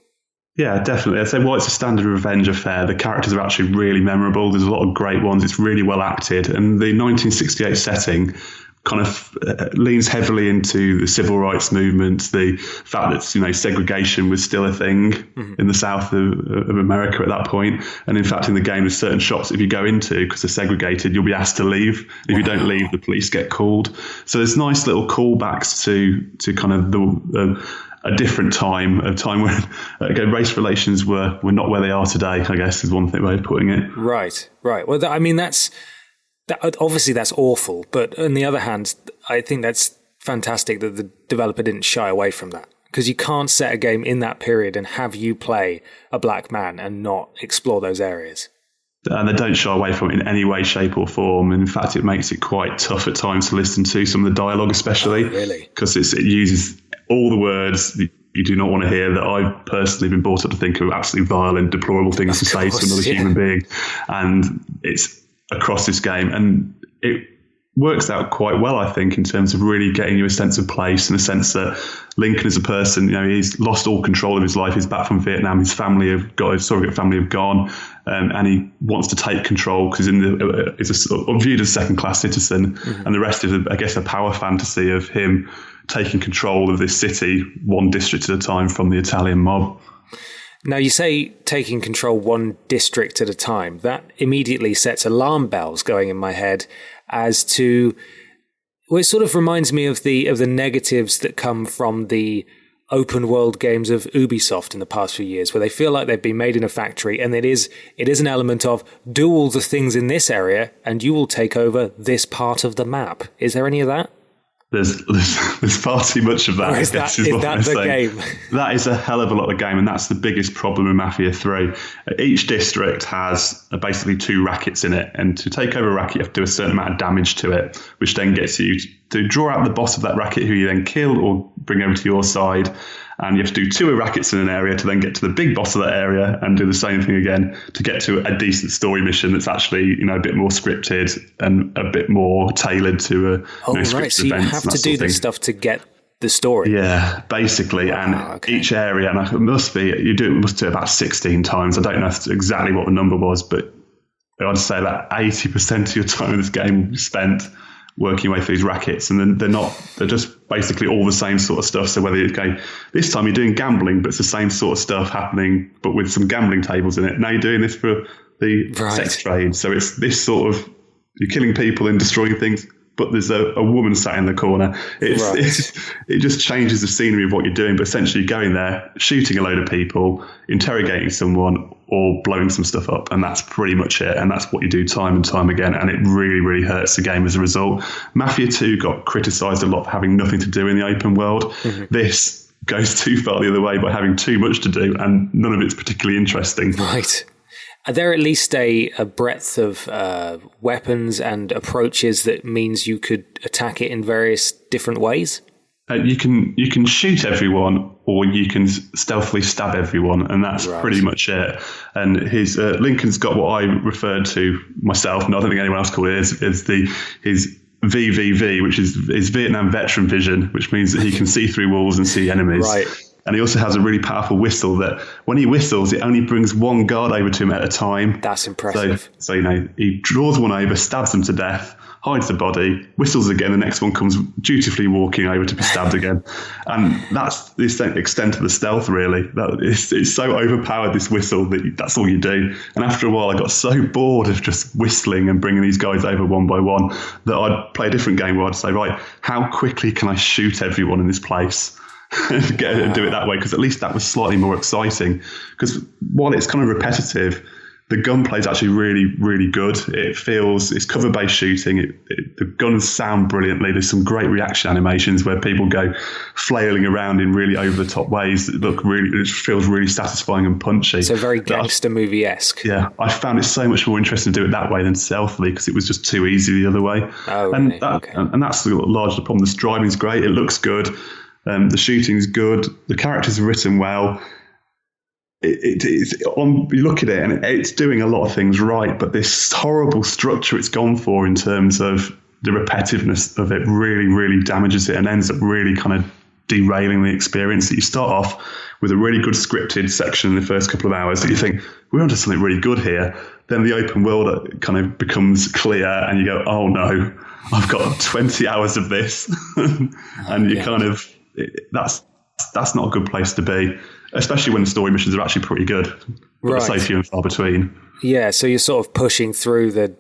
Speaker 4: Yeah, definitely. I'd say it's a standard revenge affair. The characters are actually really memorable. There's a lot of great ones. It's really well acted, and the 1968 setting kind of leans heavily into the civil rights movement, the fact that segregation was still a thing in the south of America at that point. And in fact, in the game, there's certain shops if you go into, because they're segregated, you'll be asked to leave. If you don't leave, the police get called. So there's nice little callbacks to kind of a different time, a time when race relations were not where they are today, I guess, is one way of putting it.
Speaker 2: Right. Well, obviously that's awful, but on the other hand, I think that's fantastic that the developer didn't shy away from that. Because you can't set a game in that period and have you play a black man and not explore those areas.
Speaker 4: And they don't shy away from it in any way, shape or form. And in fact, it makes it quite tough at times to listen to some of the dialogue, especially.
Speaker 2: Oh, really?
Speaker 4: Because it uses all the words that you do not want to hear, that I've personally been brought up to think are absolutely vile and deplorable things to say to another human being. And it's across this game. And it works out quite well, I think, in terms of really getting you a sense of place and a sense that Lincoln as a person, he's lost all control of his life. He's back from Vietnam. His family have gone, and he wants to take control because he's viewed as a second-class citizen. Mm-hmm. And the rest is, I guess, a power fantasy of him taking control of this city, one district at a time, from the Italian mob.
Speaker 2: Now, you say taking control one district at a time. That immediately sets alarm bells going in my head as to, well, it sort of reminds me of the negatives that come from the open world games of Ubisoft in the past few years, where they feel like they've been made in a factory, and it is an element of do all the things in this area and you will take over this part of the map. Is there any of that?
Speaker 4: There's far too much of that.
Speaker 2: Is that the game?
Speaker 4: That is a hell of a lot of game, and that's the biggest problem with Mafia 3. Each district has basically 2 rackets in it, and to take over a racket, you have to do a certain amount of damage to it, which then gets you to draw out the boss of that racket, who you then kill or bring over to your side. And you have to do 2 rackets in an area to then get to the big boss of that area and do the same thing again to get to a decent story mission that's actually, a bit more scripted and a bit more tailored to
Speaker 2: right. So you have to do this stuff to get the story.
Speaker 4: Yeah, basically.
Speaker 2: Wow,
Speaker 4: and each area, and it must do it about 16 times. I don't know exactly what the number was, but I'd say about 80% of your time in this game will be spent working your way through these rackets, and then they're just basically all the same sort of stuff. So whether this time you're doing gambling, but it's the same sort of stuff happening, but with some gambling tables in it. Now you're doing this for the sex trade. So it's this sort of, you're killing people and destroying things, but there's a woman sat in the corner. It just changes the scenery of what you're doing, but essentially you're going there, shooting a load of people, interrogating someone, or blowing some stuff up, and that's pretty much it. And that's what you do time and time again, and it really, really hurts the game as a result. Mafia 2 got criticised a lot for having nothing to do in the open world. Mm-hmm. This goes too far the other way by having too much to do, and none of it's particularly interesting.
Speaker 2: Right. Are there at least a breadth of weapons and approaches that means you could attack it in various different ways?
Speaker 4: You can shoot everyone, or you can stealthily stab everyone, and that's pretty much it. And his Lincoln's got what I referred to myself, and I don't think anyone else called it, is his VVV, which is his Vietnam veteran vision, which means that he can see through walls and see enemies.
Speaker 2: Right.
Speaker 4: And he also has a really powerful whistle that when he whistles, it only brings one guard over to him at a time.
Speaker 2: That's impressive.
Speaker 4: So he draws one over, stabs them to death, hides the body, whistles again, the next one comes dutifully walking over to be stabbed again. And that's the extent of the stealth, really. It's so overpowered, this whistle, that that's all you do. And after a while, I got so bored of just whistling and bringing these guys over one by one that I'd play a different game where I'd say, right, how quickly can I shoot everyone in this place? and do it that way, because at least that was slightly more exciting. Because while it's kind of repetitive, the gunplay is actually really, really good. It's cover-based shooting. The guns sound brilliantly. There's some great reaction animations where people go flailing around in really over-the-top ways that it feels really satisfying and punchy.
Speaker 2: So very gangster movie-esque.
Speaker 4: Yeah, I found it so much more interesting to do it that way than stealthily, because it was just too easy the other way.
Speaker 2: Oh,
Speaker 4: and
Speaker 2: really? Okay.
Speaker 4: And that's largely the problem. The driving's great. It looks good. The shooting's good. The characters are written well. You look at it and it's doing a lot of things right, but this horrible structure it's gone for in terms of the repetitiveness of it really, really damages it and ends up really kind of derailing the experience. That you start off with a really good scripted section in the first couple of hours that you think, we're onto something really good here. Then the open world kind of becomes clear and you go, oh no, I've got 20 hours of this. And you kind of, that's not a good place to be. Especially when the story missions are actually pretty good, but they're so few and far between.
Speaker 2: Yeah, so you're sort of pushing through the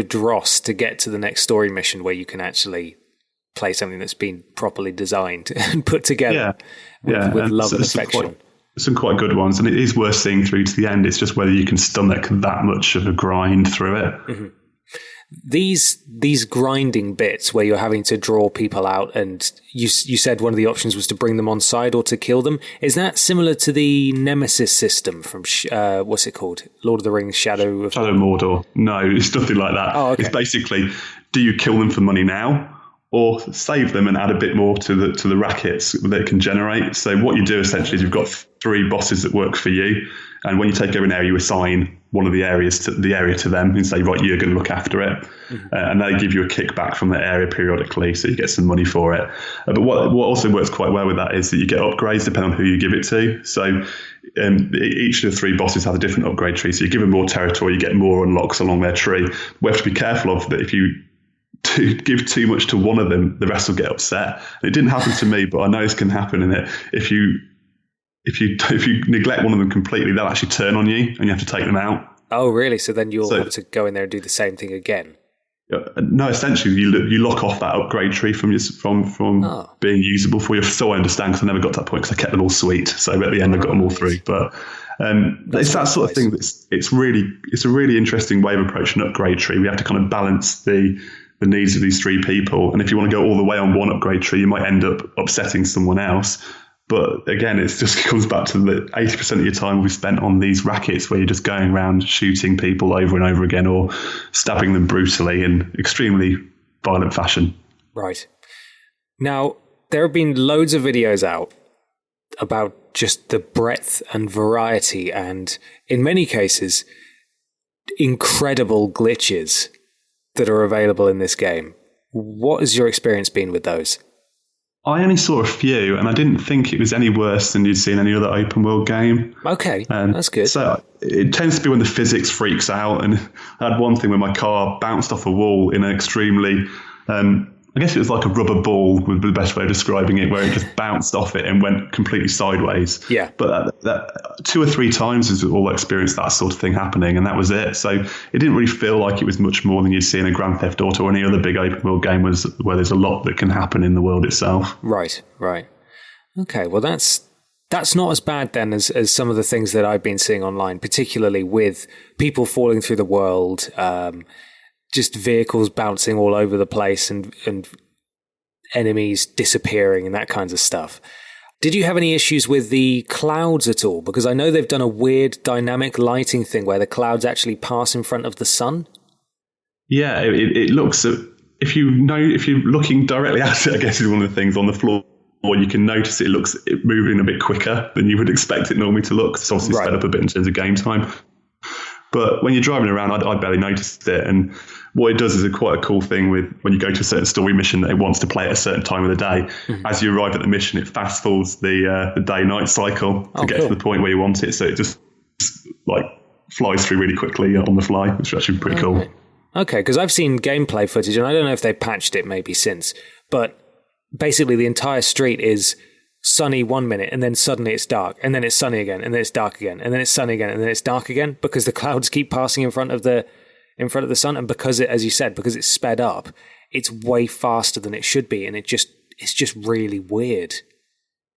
Speaker 2: dross to get to the next story mission where you can actually play something that's been properly designed and put together with love and affection.
Speaker 4: Some quite good ones, and it is worth seeing through to the end. It's just whether you can stomach that much of a grind through it.
Speaker 2: Mm-hmm. These grinding bits where you're having to draw people out, and you said one of the options was to bring them on side or to kill them. Is that similar to the Nemesis system from what's it called? Lord of the Rings, Shadow of
Speaker 4: Mordor. No, it's nothing like that.
Speaker 2: Oh, okay.
Speaker 4: It's basically, do you kill them for money now, or save them and add a bit more to the rackets that it can generate? So what you do essentially is you've got 3 bosses that work for you, and when you take over an area, you assign one of the area to them and say, right, you're going to look after it. Mm-hmm. And they give you a kickback from that area periodically, so you get some money for it. But what also works quite well with that is that you get upgrades depending on who you give it to. So each of the 3 bosses have a different upgrade tree. So you give them more territory, you get more unlocks along their tree. We have to be careful of that. If you give too much to one of them, the rest will get upset. And it didn't happen to me, but I know this can happen in it. If you neglect one of them completely, they'll actually turn on you and you have to take them out.
Speaker 2: Oh, really? So then you'll have to go in there and do the same thing again?
Speaker 4: No, essentially you lock off that upgrade tree from being usable for you. So I understand, because I never got to that point because I kept them all sweet. So at the end I got them all through. But it's that sort of thing. It's a really interesting way of approaching an upgrade tree. We have to kind of balance the needs of these 3 people. And if you want to go all the way on one upgrade tree, you might end up upsetting someone else. But again, it just comes back to the 80% of your time will be spent on these rackets where you're just going around shooting people over and over again, or stabbing them brutally in extremely violent fashion.
Speaker 2: Right. Now, there have been loads of videos out about just the breadth and variety and, in many cases, incredible glitches that are available in this game. What has your experience been with those?
Speaker 4: I only saw a few, and I didn't think it was any worse than you'd see in any other open world game.
Speaker 2: Okay, that's good.
Speaker 4: So it tends to be when the physics freaks out, and I had one thing where my car bounced off a wall in an extremely, I guess it was like a rubber ball, would be the best way of describing it, where it just bounced off it and went completely sideways.
Speaker 2: Yeah.
Speaker 4: But that 2 or 3 times has all experienced that sort of thing happening, and that was it. So it didn't really feel like it was much more than you'd see in a Grand Theft Auto or any other big open world game where there's a lot that can happen in the world itself.
Speaker 2: Right. Okay, well that's not as bad then as some of the things that I've been seeing online, particularly with people falling through the world, just vehicles bouncing all over the place and enemies disappearing and that kinds of stuff. Did you have any issues with the clouds at all? Because I know they've done a weird dynamic lighting thing where the clouds actually pass in front of the sun. Yeah,
Speaker 4: it looks, if you're looking directly at it, I guess is one of the things on the floor, or you can notice it looks moving a bit quicker than you would expect it normally to look. It's obviously sped up a bit in terms of game time. But when you're driving around, I barely noticed it. And what it does is quite a cool thing with when you go to a certain story mission that it wants to play at a certain time of the day. Mm-hmm. As you arrive at the mission, it fast forwards the day-night cycle to get to the point where you want it. So it just like flies through really quickly on the fly, which is actually pretty cool.
Speaker 2: Okay, because I've seen gameplay footage, and I don't know if they patched it maybe since, but basically the entire street is sunny 1 minute, and then suddenly it's dark, and then it's sunny again, and then it's dark again, and then it's sunny again, and then it's dark again, because the clouds keep passing in front of the sun, and because it, as you said, because it's sped up, it's way faster than it should be, and it's just really weird.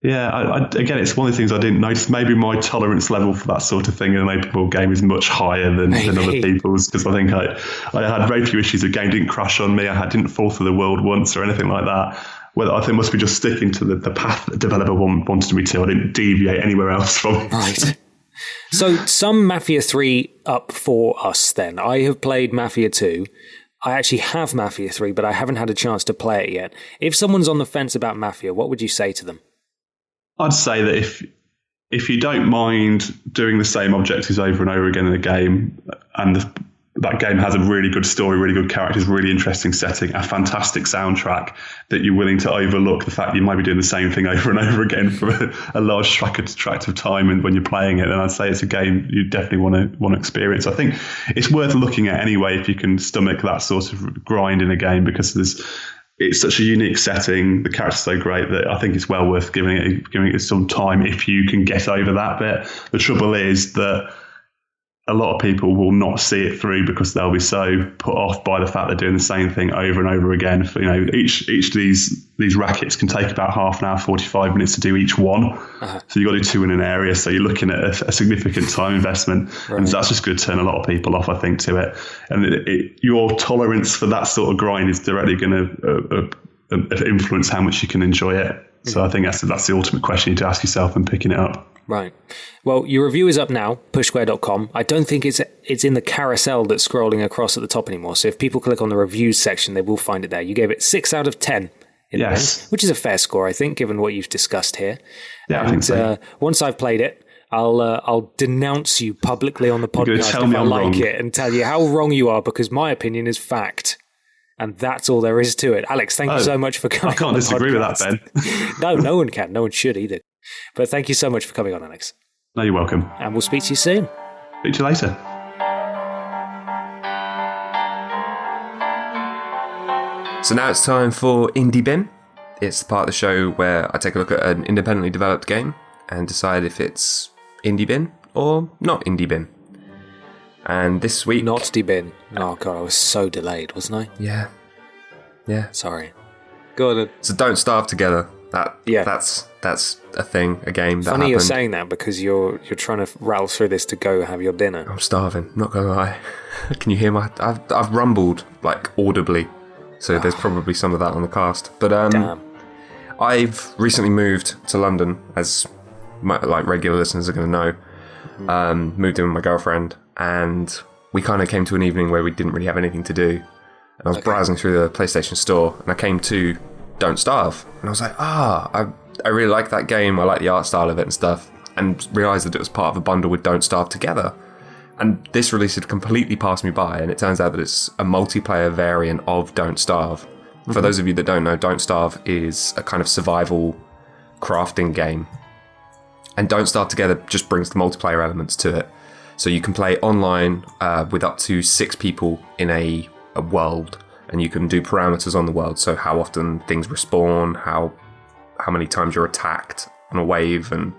Speaker 4: Yeah, again, it's one of the things I didn't notice. Maybe my tolerance level for that sort of thing in an open world game is much higher than other people's, because I think I had very few issues. The game didn't crash on me. I didn't fall through the world once or anything like that. Well, I think it must be just sticking to the path that the developer wanted me to. I didn't deviate anywhere else from.
Speaker 2: Right. So some Mafia 3 up for us then. I have played Mafia 2. I actually have Mafia 3, but I haven't had a chance to play it yet. If someone's on the fence about Mafia, what would you say to them?
Speaker 4: I'd say that if you don't mind doing the same objectives over and over again in a game, and that game has a really good story, really good characters, really interesting setting, a fantastic soundtrack, that you're willing to overlook the fact that you might be doing the same thing over and over again for a large tract of time, and when you're playing it, then I'd say it's a game you definitely want to experience. I think it's worth looking at anyway if you can stomach that sort of grind in a game, because it's such a unique setting, the character's so great that I think it's well worth giving it some time if you can get over that bit. The trouble is that a lot of people will not see it through because they'll be so put off by the fact they're doing the same thing over and over again. You know, each of these rackets can take about half an hour, 45 minutes to do each one. Uh-huh. So you've got to do 2 in an area. So you're looking at a significant time investment. Right. And that's just going to turn a lot of people off, I think, to it. And your tolerance for that sort of grind is directly going to influence how much you can enjoy it. So I think that's the ultimate question you need to ask yourself when picking it up.
Speaker 2: Right. Well, your review is up now, pushsquare.com. I don't think it's in the carousel that's scrolling across at the top anymore. So if people click on the reviews section, they will find it there. You gave it 6 out of 10 in the end, which is a fair score, I think, given what you've discussed here.
Speaker 4: Yeah, I think so.
Speaker 2: Once I've played it, I'll denounce you publicly on the podcast if I like it and tell you how wrong you are, because my opinion is fact. And that's all there is to it. Alex, thank you so much for coming on.
Speaker 4: I can't disagree with that, Ben.
Speaker 2: No one can. No one should either. But thank you so much for coming on, Alex.
Speaker 4: No, you're welcome.
Speaker 2: And we'll speak to you soon.
Speaker 4: Speak to you later.
Speaker 3: So now it's time for Indie Bin. It's the part of the show where I take a look at an independently developed game and decide if it's Indie Bin or not Indie Bin. And this week...
Speaker 2: Not D-Bin. Oh, God, I was so delayed, wasn't I? Yeah. Sorry. Go on.
Speaker 3: So Don't Starve Together. That's a thing, a game that
Speaker 2: Funny
Speaker 3: happened.
Speaker 2: You're saying that because you're trying to rattle through this to go have your dinner.
Speaker 3: I'm starving, not gonna lie. Can you hear I've rumbled, like, audibly. So there's probably some of that on the cast. But
Speaker 2: Damn.
Speaker 3: I've recently moved to London, as regular listeners are going to know. Moved in with my girlfriend, and we kind of came to an evening where we didn't really have anything to do. And I was browsing through the PlayStation Store, and I came to Don't Starve. And I was like, I really like that game. I like the art style of it and stuff. And realised that it was part of a bundle with Don't Starve Together. And this release had completely passed me by, and it turns out that it's a multiplayer variant of Don't Starve. Mm-hmm. For those of you that don't know, Don't Starve is a kind of survival crafting game. And Don't Starve Together just brings the multiplayer elements to it. So you can play online with up to 6 people in a world, and you can do parameters on the world. So how often things respawn, how many times you're attacked on a wave, and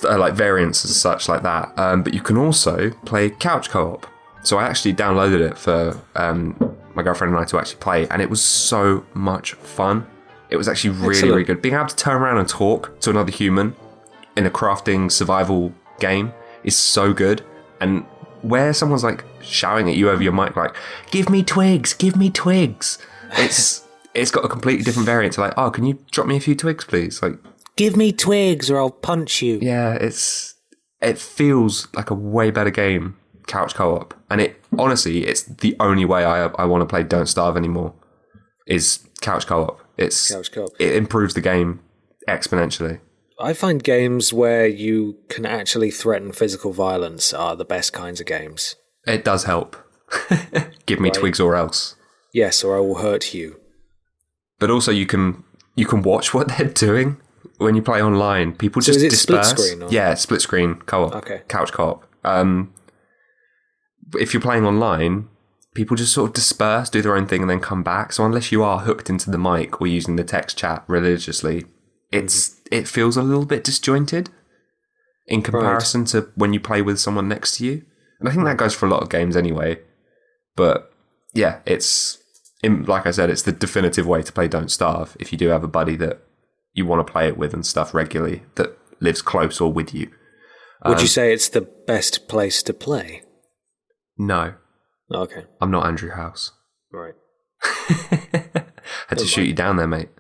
Speaker 3: like variants as such like that. But you can also play couch co-op. So I actually downloaded it for my girlfriend and I to actually play, and it was so much fun. It was actually really, really good. Being able to turn around and talk to another human in a crafting survival game is so good. And where someone's like shouting at you over your mic, like, give me twigs, it's got a completely different variant to like, oh, can you drop me a few twigs, please? Like,
Speaker 2: give me twigs or I'll punch you.
Speaker 3: Yeah, it feels like a way better game, couch co-op. And honestly, it's the only way I want to play Don't Starve anymore, is couch co-op. Couch co-op. It improves the game exponentially.
Speaker 2: I find games where you can actually threaten physical violence are the best kinds of games.
Speaker 3: It does help. Give me twigs or else.
Speaker 2: Yes, or I will hurt you.
Speaker 3: But also you can watch what they're doing when you play online. People just disperse.
Speaker 2: Split screen? Or?
Speaker 3: Yeah, split screen co-op.
Speaker 2: Okay.
Speaker 3: Couch co-op. If you're playing online, people just sort of disperse, do their own thing, and then come back. So unless you are hooked into the mic or using the text chat religiously, it feels a little bit disjointed in comparison to when you play with someone next to you. And I think that goes for a lot of games anyway. But yeah, like I said, it's the definitive way to play Don't Starve if you do have a buddy that you want to play it with and stuff regularly that lives close or with you.
Speaker 2: Would you say it's the best place to play?
Speaker 3: No.
Speaker 2: Okay.
Speaker 3: I'm not Andrew House.
Speaker 2: Right.
Speaker 3: Had to shoot you down there, mate.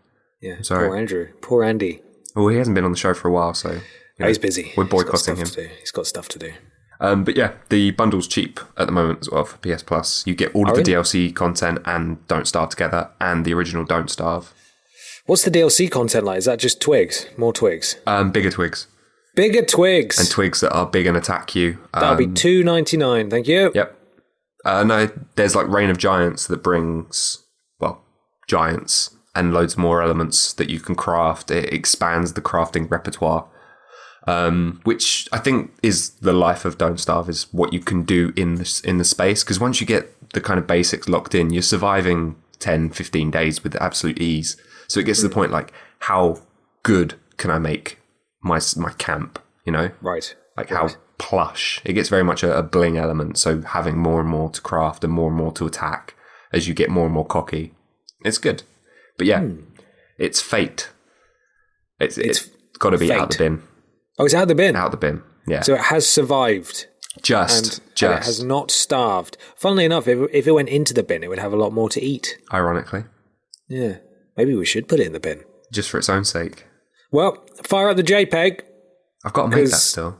Speaker 2: Yeah,
Speaker 3: sorry.
Speaker 2: Poor Andrew. Poor Andy.
Speaker 3: Well, he hasn't been on the show for a while, so...
Speaker 2: He's busy.
Speaker 3: We're boycotting him.
Speaker 2: He's got stuff to do.
Speaker 3: But yeah, the bundle's cheap at the moment as well for PS Plus. You get all of the DLC content and Don't Starve Together and the original Don't Starve.
Speaker 2: What's the DLC content like? Is that just twigs? More twigs?
Speaker 3: Bigger twigs.
Speaker 2: Bigger twigs!
Speaker 3: And twigs that are big and attack you.
Speaker 2: That'll be $2.99, thank you.
Speaker 3: Yep. No, there's like Reign of Giants that brings, giants and loads more elements that you can craft. It expands the crafting repertoire, which I think is the life of Don't Starve, is what you can do in the space. Because once you get the kind of basics locked in, you're surviving 10, 15 days with absolute ease. So it gets to the point like, how good can I make my camp, you know?
Speaker 2: Right.
Speaker 3: Like how plush. It gets very much a bling element, so having more and more to craft and more to attack as you get more and more cocky. It's good. But yeah, it's fate. It's got to be
Speaker 2: fate.
Speaker 3: out the bin.
Speaker 2: Oh, it's out the bin?
Speaker 3: Out the bin, yeah.
Speaker 2: So it has survived.
Speaker 3: Just.
Speaker 2: And it has not starved. Funnily enough, if it went into the bin, it would have a lot more to eat.
Speaker 3: Ironically.
Speaker 2: Yeah. Maybe we should put it in the bin.
Speaker 3: Just for its own sake.
Speaker 2: Well, fire up the JPEG.
Speaker 3: I've got to make that still.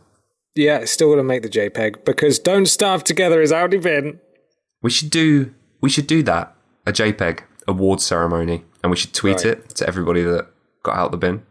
Speaker 2: Yeah, still got to make the JPEG, because Don't Starve Together is out the bin.
Speaker 3: We should do that, a JPEG awards ceremony, and we should tweet it to everybody that got out the bin.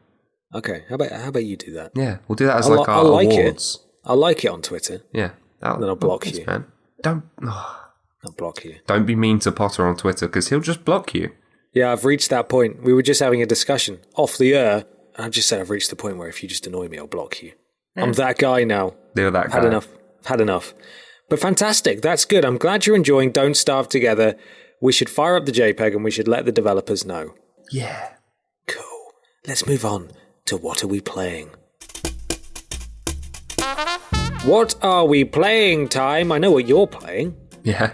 Speaker 2: Okay, how about you do that?
Speaker 3: Yeah, we'll do that as
Speaker 2: I'll
Speaker 3: our
Speaker 2: like
Speaker 3: awards.
Speaker 2: I'll like it on Twitter.
Speaker 3: Yeah.
Speaker 2: Then I'll block you.
Speaker 3: Man. Don't
Speaker 2: I'll block you.
Speaker 3: Don't be mean to Potter on Twitter, because he'll just block you.
Speaker 2: Yeah, I've reached that point. We were just having a discussion off the air, and I've just said I've reached the point where if you just annoy me, I'll block you. Yeah. I'm that guy now.
Speaker 3: They're that guy.
Speaker 2: I've had enough. But fantastic. That's good. I'm glad you're enjoying Don't Starve Together. We should fire up the JPEG and we should let the developers know.
Speaker 3: Yeah.
Speaker 2: Cool. Let's move on to What Are We Playing? What are we playing time? I know what you're playing.
Speaker 3: Yeah.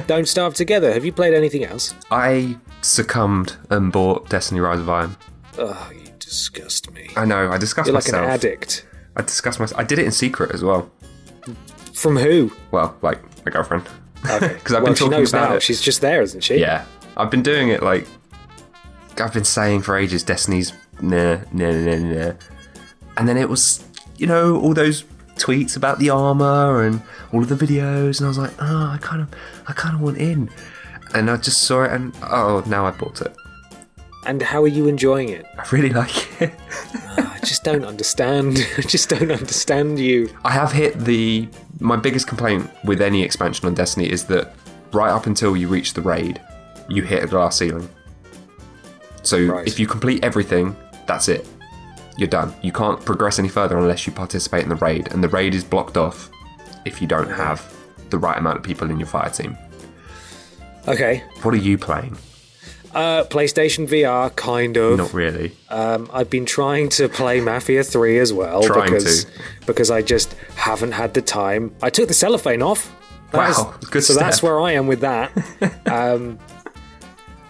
Speaker 2: Don't Starve Together. Have you played anything else?
Speaker 3: I succumbed and bought Destiny Rise of Iron.
Speaker 2: Oh, you disgust me.
Speaker 3: I know, I disgust
Speaker 2: You're
Speaker 3: myself.
Speaker 2: like an addict.
Speaker 3: I disgust myself. I did it in secret as well.
Speaker 2: From who?
Speaker 3: Well, like my girlfriend.
Speaker 2: Okay.
Speaker 3: Because I've been talking
Speaker 2: she knows
Speaker 3: about
Speaker 2: now.
Speaker 3: it.
Speaker 2: She's just there, isn't she?
Speaker 3: Yeah. I've been doing it like... I've been saying for ages, Destiny's nah. And then it was, all those tweets about the armor and all of the videos, and I was like, I kind of want in. And I just saw it, and now I bought it.
Speaker 2: And how are you enjoying it?
Speaker 3: I really like it.
Speaker 2: I just don't understand. I just don't understand you.
Speaker 3: I have hit my biggest complaint with any expansion on Destiny is that right up until you reach the raid, you hit a glass ceiling. So if you complete everything, that's it. You're done. You can't progress any further unless you participate in the raid, and the raid is blocked off if you don't have the right amount of people in your fire team.
Speaker 2: Okay.
Speaker 3: What are you playing?
Speaker 2: PlayStation VR, kind of.
Speaker 3: Not really.
Speaker 2: I've been trying to play Mafia 3 as well because I just haven't had the time. I took the cellophane off.
Speaker 3: Good
Speaker 2: so
Speaker 3: step.
Speaker 2: That's where I am with that.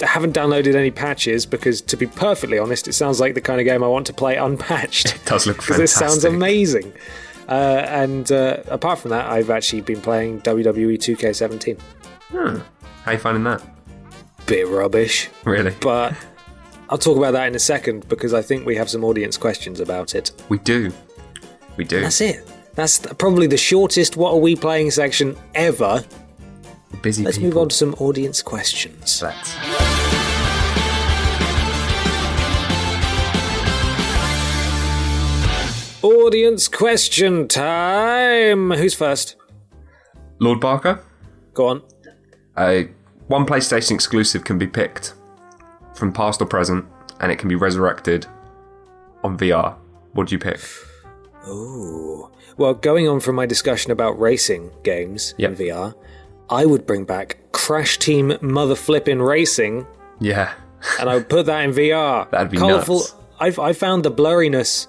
Speaker 2: I haven't downloaded any patches because, to be perfectly honest, it sounds like the kind of game I want to play unpatched.
Speaker 3: It does look fantastic.
Speaker 2: Because it sounds amazing. And apart from that, I've actually been playing WWE 2K17.
Speaker 3: How are you finding that?
Speaker 2: Bit rubbish.
Speaker 3: Really?
Speaker 2: But I'll talk about that in a second because I think we have some audience questions about it.
Speaker 3: We do.
Speaker 2: That's it. That's probably the shortest What Are We Playing section ever. Let's move on to some audience questions.
Speaker 3: Let's.
Speaker 2: Audience question time. Who's first?
Speaker 3: Lord Barker?
Speaker 2: Go on.
Speaker 3: One PlayStation exclusive can be picked from past or present, and it can be resurrected on VR. What do you pick?
Speaker 2: Oh. Well, going on from my discussion about racing games in VR, I would bring back Crash Team Mother Flippin' Racing.
Speaker 3: Yeah.
Speaker 2: And I would put that in VR.
Speaker 3: That'd be
Speaker 2: colourful.
Speaker 3: nuts.
Speaker 2: I found the blurriness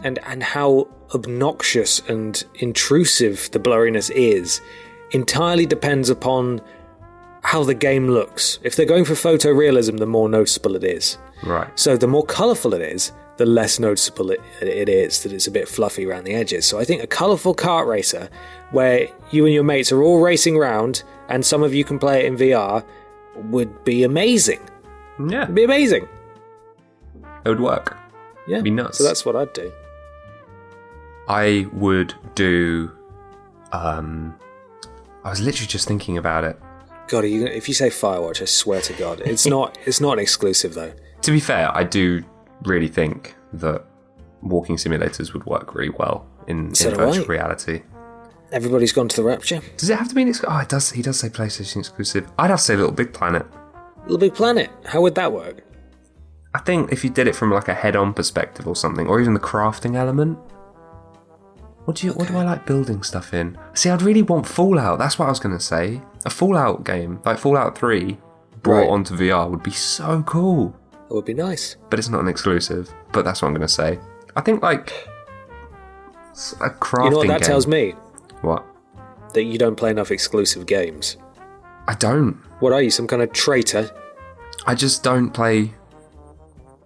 Speaker 2: and how obnoxious and intrusive the blurriness is entirely depends upon how the game looks. If they're going for photorealism, the more noticeable it is.
Speaker 3: Right.
Speaker 2: So the more colourful it is, the less noticeable it is that it's a bit fluffy around the edges. So I think a colourful kart racer where you and your mates are all racing round and some of you can play it in VR would be amazing.
Speaker 3: Yeah.
Speaker 2: It'd be amazing.
Speaker 3: It would work.
Speaker 2: Yeah.
Speaker 3: It'd be nuts.
Speaker 2: So that's what I'd do.
Speaker 3: I would do... I was literally just thinking about it.
Speaker 2: God, if you say Firewatch, I swear to God, it's not an exclusive though.
Speaker 3: To be fair, I do really think that walking simulators would work really well in virtual reality.
Speaker 2: Everybody's gone to the Rapture.
Speaker 3: Does it have to be an exclusive? Oh, it does. He does say PlayStation exclusive. I'd have to say Little Big Planet.
Speaker 2: Little Big Planet. How would that work?
Speaker 3: I think if you did it from like a head-on perspective or something, or even the crafting element. What do I like building stuff in? See, I'd really want Fallout. That's what I was going to say. A Fallout game, like Fallout 3, brought onto VR would be so cool.
Speaker 2: That would be nice.
Speaker 3: But it's not an exclusive. But that's what I'm going to say. I think like It's a crafting
Speaker 2: You know what that
Speaker 3: game.
Speaker 2: tells me?
Speaker 3: What?
Speaker 2: That you don't play enough exclusive games.
Speaker 3: I don't.
Speaker 2: What are you, some kind of traitor?
Speaker 3: I just don't play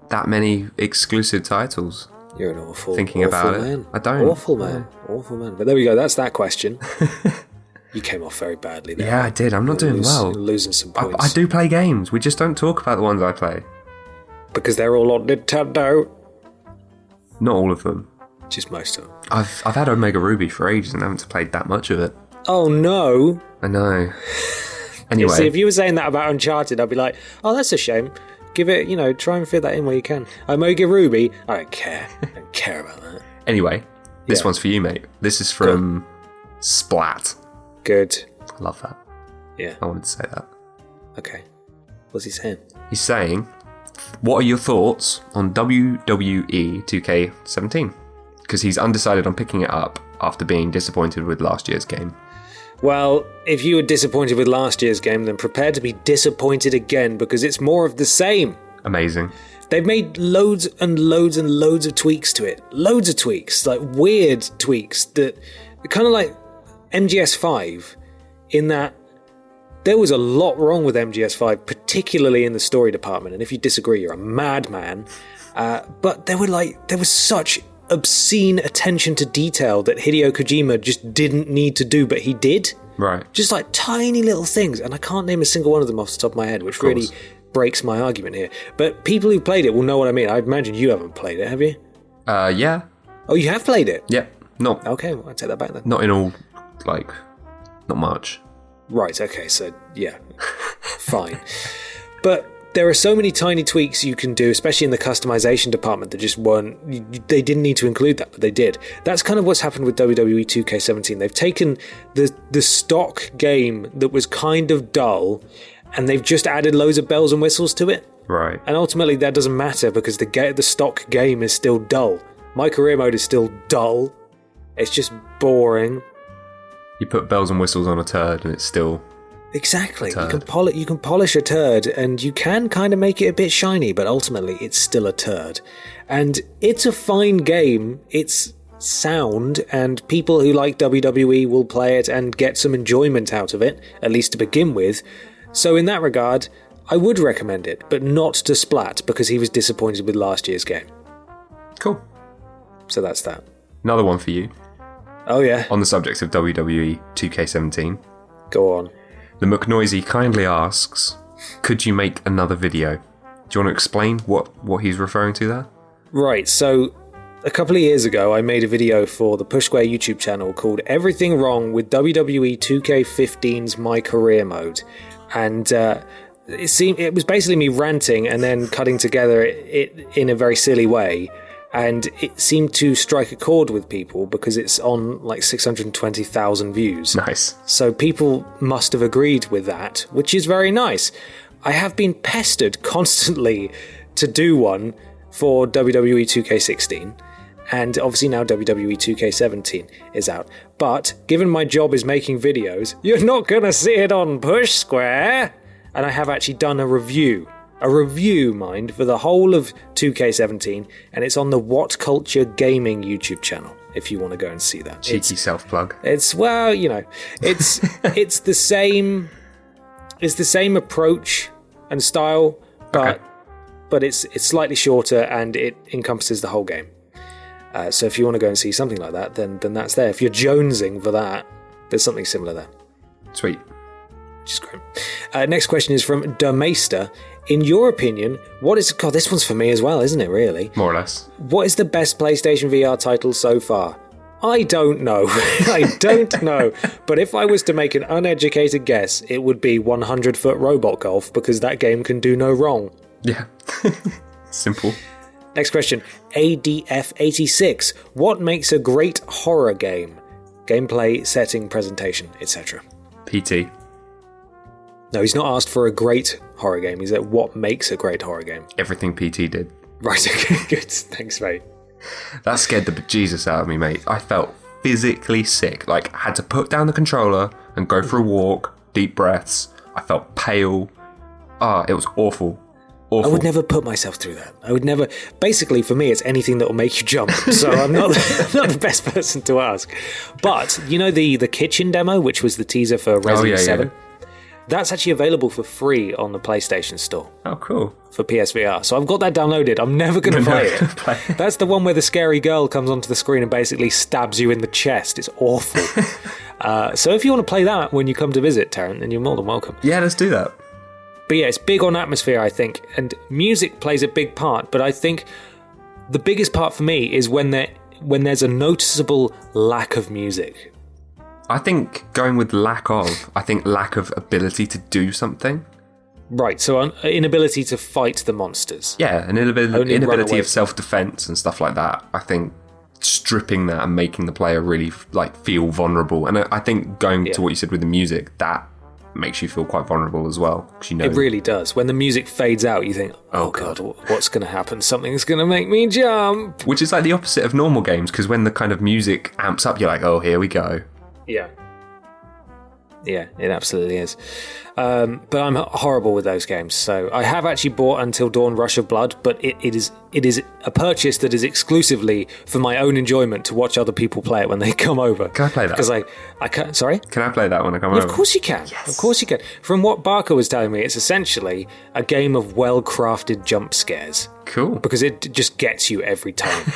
Speaker 3: that many exclusive titles.
Speaker 2: You're an awful,
Speaker 3: Thinking
Speaker 2: awful
Speaker 3: about
Speaker 2: man.
Speaker 3: it. I don't.
Speaker 2: Awful man. Awful man. But there we go, that's that question. You came off very badly there.
Speaker 3: Yeah, I did. I'm not doing well.
Speaker 2: You're losing some
Speaker 3: I
Speaker 2: points.
Speaker 3: do play games. We just don't talk about the ones I play.
Speaker 2: Because they're all on Nintendo.
Speaker 3: Not all of them.
Speaker 2: Just most of them.
Speaker 3: I've had Omega Ruby for ages and haven't played that much of it.
Speaker 2: Oh no.
Speaker 3: I know. Anyway.
Speaker 2: See, if you were saying that about Uncharted, I'd be like, oh, that's a shame. Give it, try and fit that in where you can. Omega Ruby, I don't care. I don't care about that.
Speaker 3: Anyway, this
Speaker 2: Yeah.
Speaker 3: one's for you, mate. This is from Splat.
Speaker 2: Good.
Speaker 3: I love that.
Speaker 2: Yeah.
Speaker 3: I wanted to say that.
Speaker 2: Okay. What's he saying?
Speaker 3: He's saying, what are your thoughts on WWE 2K17? Because he's undecided on picking it up after being disappointed with last year's game.
Speaker 2: Well, if you were disappointed with last year's game, then prepare to be disappointed again, because it's more of the same.
Speaker 3: Amazing.
Speaker 2: They've made loads and loads and loads of tweaks to it. Loads of tweaks, like weird tweaks that kind of like MGS5, in that there was a lot wrong with MGS5, particularly in the story department. And if you disagree, you're a madman. But there was such obscene attention to detail that Hideo Kojima just didn't need to do, but he did.
Speaker 3: Right.
Speaker 2: Just like tiny little things, and I can't name a single one of them off the top of my head, which really breaks my argument here. But people who played it will know what I mean. I imagine you haven't played it, have you?
Speaker 3: Yeah.
Speaker 2: Oh, you have played it?
Speaker 3: Yep. Not,
Speaker 2: Okay, well, I take that back then.
Speaker 3: not in all, not much.
Speaker 2: Right, okay, so yeah, fine. But there are so many tiny tweaks you can do, especially in the customization department, that just weren't, they didn't need to include that, but they did. That's kind of what's happened with WWE 2K17. They've taken the stock game that was kind of dull, and they've just added loads of bells and whistles to it.
Speaker 3: Right.
Speaker 2: And ultimately that doesn't matter, because the stock game is still dull. My career mode is still dull. It's just boring.
Speaker 3: You put bells and whistles on a turd and it's still...
Speaker 2: Exactly.
Speaker 3: Turd.
Speaker 2: You can polish a turd, and you can kind of make it a bit shiny, but ultimately it's still a turd. And it's a fine game. It's sound, and people who like WWE will play it and get some enjoyment out of it, at least to begin with. So in that regard, I would recommend it, but not to Splat, because he was disappointed with last year's game.
Speaker 3: Cool.
Speaker 2: So that's that.
Speaker 3: Another one for you.
Speaker 2: Oh yeah,
Speaker 3: On the subject of WWE 2K17,
Speaker 2: go on.
Speaker 3: the McNoisy kindly asks, could you make another video? Do you want to explain what he's referring to there?
Speaker 2: Right, so a couple of years ago, I made a video for the Push Square YouTube channel called Everything Wrong with WWE 2K15's My Career Mode. And it was basically me ranting and then cutting together it in a very silly way. And it seemed to strike a chord with people because it's on like 620,000 views.
Speaker 3: Nice.
Speaker 2: So people must have agreed with that, which is very nice. I have been pestered constantly to do one for WWE 2K16, and obviously now WWE 2K17 is out. But given my job is making videos, you're not going to see it on Push Square. And I have actually done a review, mind, for the whole of 2K17, and it's on the What Culture Gaming YouTube channel, if you want to go and see that.
Speaker 3: Cheeky self-plug.
Speaker 2: It's it's the same approach and style, but it's slightly shorter and it encompasses the whole game. So if you want to go and see something like that, then that's there. If you're jonesing for that, there's something similar there.
Speaker 3: Sweet.
Speaker 2: Which is great. Next question is from Dermaester. In your opinion, what is... God, this one's for me as well, isn't it, really?
Speaker 3: More or less.
Speaker 2: What is the best PlayStation VR title so far? I don't know. I don't know. But if I was to make an uneducated guess, it would be 100-Foot Robot Golf, because that game can do no wrong.
Speaker 3: Yeah. Simple.
Speaker 2: Next question. ADF86. What makes a great horror game? Gameplay, setting, presentation, etc.
Speaker 3: PT.
Speaker 2: No, he's not asked for a great horror game. He's at what makes a great horror game.
Speaker 3: Everything PT did.
Speaker 2: Right, okay, good. Thanks, mate.
Speaker 3: That scared the bejesus out of me, mate. I felt physically sick. Like, I had to put down the controller and go for a walk, deep breaths. I felt pale. It was awful. Awful.
Speaker 2: I would never put myself through that. I would never. Basically, for me, it's anything that will make you jump. So I'm not not the best person to ask. But you know the kitchen demo, which was the teaser for Resident 7. That's actually available for free on the PlayStation Store.
Speaker 3: Oh, cool.
Speaker 2: For PSVR. So I've got that downloaded. I'm never going to play it. That's the one where the scary girl comes onto the screen and basically stabs you in the chest. It's awful. So if you want to play that when you come to visit, Tarrant, then you're more than welcome.
Speaker 3: Yeah, let's do that.
Speaker 2: But yeah, it's big on atmosphere, I think. And music plays a big part. But I think the biggest part for me is when there's a noticeable lack of music.
Speaker 3: I think going with lack of ability to do something.
Speaker 2: Right, so an inability to fight the monsters.
Speaker 3: Yeah, an inability of self-defense and stuff like that. I think stripping that and making the player really feel vulnerable. And I think going to what you said with the music, that makes you feel quite vulnerable as well. 'Cause you know,
Speaker 2: it really does. When the music fades out, you think, oh God, what's going to happen? Something's going to make me jump.
Speaker 3: Which is like the opposite of normal games, because when the kind of music amps up, you're like, oh, here we go.
Speaker 2: Yeah. Yeah, it absolutely is. But I'm horrible with those games. So I have actually bought Until Dawn Rush of Blood, but it is a purchase that is exclusively for my own enjoyment to watch other people play it when they come over.
Speaker 3: Can I play that?
Speaker 2: Because I can't. Sorry?
Speaker 3: Can I play that when I come over?
Speaker 2: Of course you can. Yes. Of course you can. From what Barker was telling me, it's essentially a game of well-crafted jump scares.
Speaker 3: Cool.
Speaker 2: Because it just gets you every time.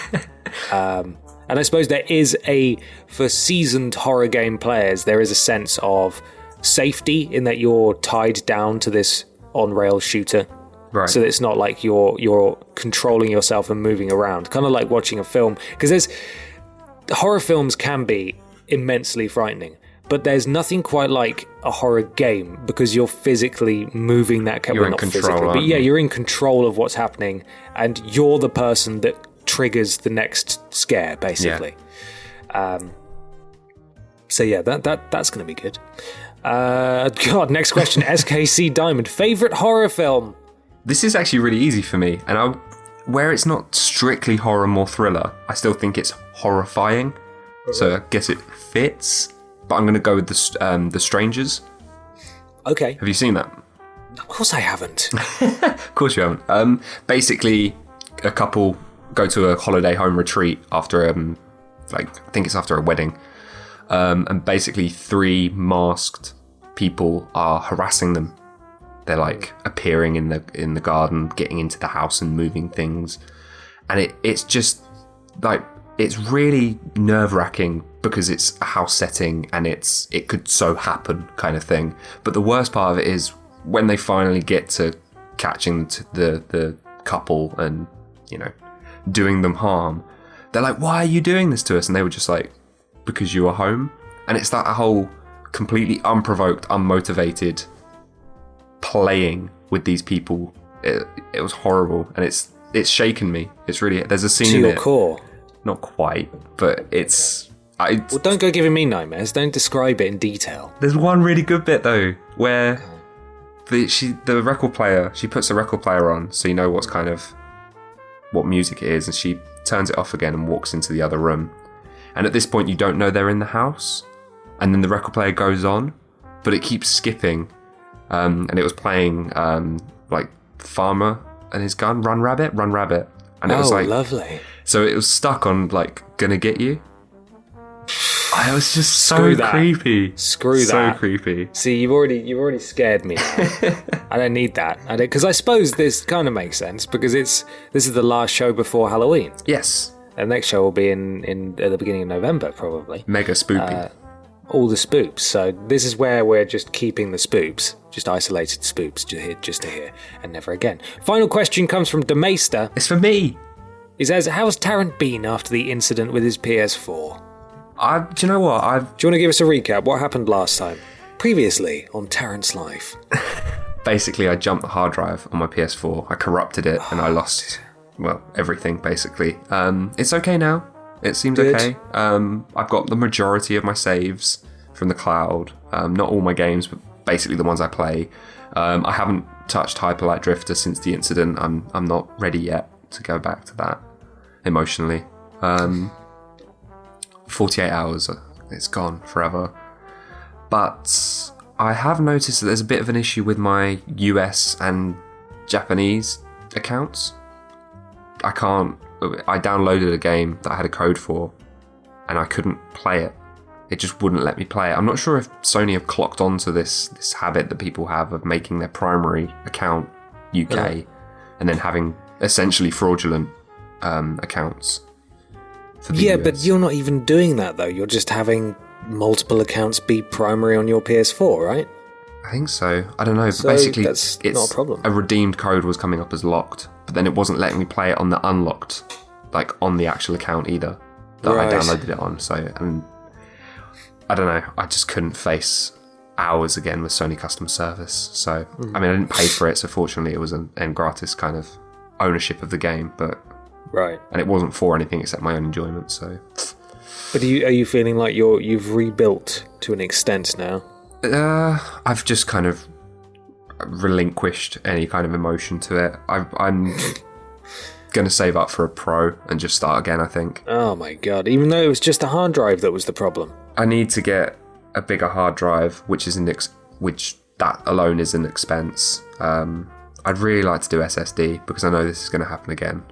Speaker 2: And I suppose for seasoned horror game players, there is a sense of safety in that you're tied down to this on-rail shooter. Right. So that it's not like you're controlling yourself and moving around. Kind of like watching a film. Because horror films can be immensely frightening, but there's nothing quite like a horror game because you're physically moving that camera.
Speaker 3: You're in control, but
Speaker 2: you're in control of what's happening, and you're the person that triggers the next scare, basically. Yeah. So yeah, that's going to be good. Next question. SKC Diamond, favorite horror film?
Speaker 3: This is actually really easy for me, and where it's not strictly horror, more thriller, I still think it's horrifying. Okay. So I guess it fits. But I'm going to go with the Strangers.
Speaker 2: Okay.
Speaker 3: Have you seen that?
Speaker 2: Of course I haven't.
Speaker 3: Of course you haven't. Basically, a couple go to a holiday home retreat after I think it's after a wedding, and basically 3 masked people are harassing them. They're like appearing in the garden, getting into the house and moving things, and it's just like it's really nerve-wracking because it's a house setting and it could so happen kind of thing. But the worst part of it is when they finally get to catching the couple and doing them harm, they're like, why are you doing this to us? And they were just like, because you were home. And it's that whole completely unprovoked, unmotivated playing with these people. It was horrible, and it's shaken me. It's really, there's a scene in it. To your
Speaker 2: core.
Speaker 3: Not quite, but it's...
Speaker 2: Well, don't go giving me nightmares. Don't describe it in detail.
Speaker 3: There's one really good bit though, where the record player, she puts the record player on, so you know what music it is, and she turns it off again and walks into the other room. And at this point, you don't know they're in the house, and then the record player goes on, but it keeps skipping, and it was playing like Farmer and His Gun, Run Rabbit, and it was like
Speaker 2: lovely.
Speaker 3: So it was stuck on like Gonna Get You. I was just so creepy.
Speaker 2: Screw that.
Speaker 3: So creepy.
Speaker 2: See, you've already scared me now. I don't need that. Because I suppose this kind of makes sense because this is the last show before Halloween.
Speaker 3: Yes.
Speaker 2: The next show will be in at the beginning of November, probably.
Speaker 3: Mega spoopy.
Speaker 2: All the spoops. So this is where we're just keeping the spoops, just isolated spoops, just to hear, and never again. Final question comes from Demaster.
Speaker 3: It's for me.
Speaker 2: He says, how's Tarrant been after the incident with his PS4?
Speaker 3: Do you know what?
Speaker 2: Do you want to give us a recap? What happened last time? Previously on Tarrant's Life.
Speaker 3: Basically, I jumped the hard drive on my PS4. I corrupted it and I lost, everything, basically. It's okay now. It seems good. Okay. I've got the majority of my saves from the cloud. Not all my games, but basically the ones I play. I haven't touched Hyper Light Drifter since the incident. I'm not ready yet to go back to that emotionally. 48 hours, it's gone forever. But I have noticed that there's a bit of an issue with my US and Japanese accounts. I downloaded a game that I had a code for, and I couldn't play it. It just wouldn't let me play it. I'm not sure if Sony have clocked onto this habit that people have of making their primary account UK and then having essentially fraudulent accounts for the US.
Speaker 2: But you're not even doing that, though. You're just having multiple accounts be primary on your PS4, right?
Speaker 3: I think so. I don't know.
Speaker 2: So
Speaker 3: basically,
Speaker 2: that's not a problem.
Speaker 3: A redeemed code was coming up as locked, but then it wasn't letting me play it on the unlocked, like on the actual account either that I downloaded it on. So, I don't know. I just couldn't face hours again with Sony customer service. So, I mean, I didn't pay for it, so fortunately it was an gratis kind of ownership of the game, but and it wasn't for anything except my own enjoyment. So,
Speaker 2: but are you feeling like you've rebuilt to an extent now?
Speaker 3: I've just kind of relinquished any kind of emotion to it. I'm going to save up for a Pro and just start again, I think.
Speaker 2: Oh my god, even though it was just the hard drive that was the problem.
Speaker 3: I need to get a bigger hard drive, which that alone is an expense. I'd really like to do SSD because I know this is going to happen again,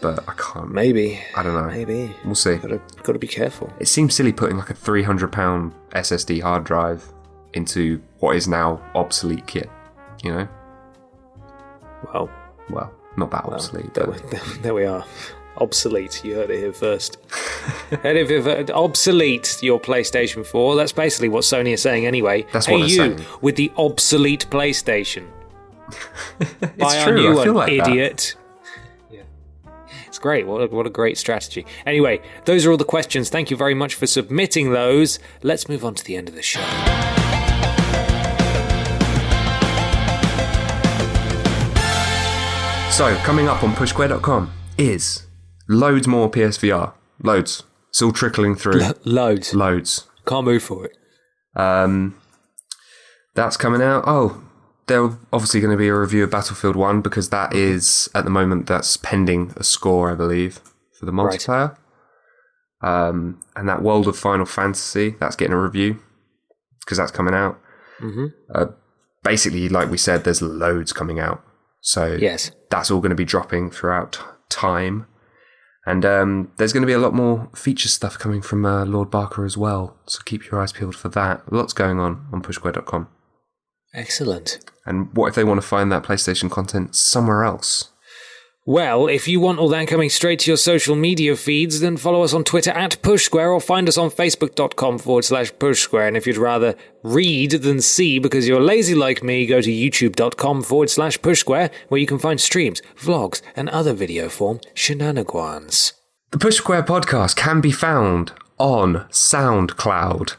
Speaker 3: but I can't.
Speaker 2: Maybe.
Speaker 3: I don't know.
Speaker 2: Maybe.
Speaker 3: We'll see.
Speaker 2: Got to be careful.
Speaker 3: It seems silly putting like a £300 SSD hard drive into what is now obsolete kit, you know?
Speaker 2: Well,
Speaker 3: not that obsolete.
Speaker 2: There we are. Obsolete. You heard it here first. Obsolete your PlayStation 4. That's basically what Sony is saying anyway.
Speaker 3: That's what they're saying.
Speaker 2: With the obsolete PlayStation.
Speaker 3: It's true. I feel like
Speaker 2: idiot. That. Yeah. It's great. What a great strategy. Anyway, those are all the questions. Thank you very much for submitting those. Let's move on to the end of the show.
Speaker 3: So, coming up on pushsquare.com is loads more PSVR. Loads. It's all trickling through. Loads.
Speaker 2: Can't move for it.
Speaker 3: That's coming out. Oh, there's obviously going to be a review of Battlefield 1 because that is, at the moment, that's pending a score, I believe, for the multiplayer. And that World of Final Fantasy, that's getting a review because that's coming out. Mm-hmm. Basically, like we said, there's loads coming out. So that's all going to be dropping throughout time. And there's going to be a lot more feature stuff coming from Lord Barker as well. So keep your eyes peeled for that. Lots going on pushsquare.com.
Speaker 2: Excellent.
Speaker 3: And what if they want to find that PlayStation content somewhere else?
Speaker 2: Well, if you want all that coming straight to your social media feeds, then follow us on Twitter @PushSquare or find us on Facebook.com/PushSquare. And if you'd rather read than see because you're lazy like me, go to YouTube.com/PushSquare, where you can find streams, vlogs, and other video form shenanigans.
Speaker 3: The Push Square podcast can be found on SoundCloud.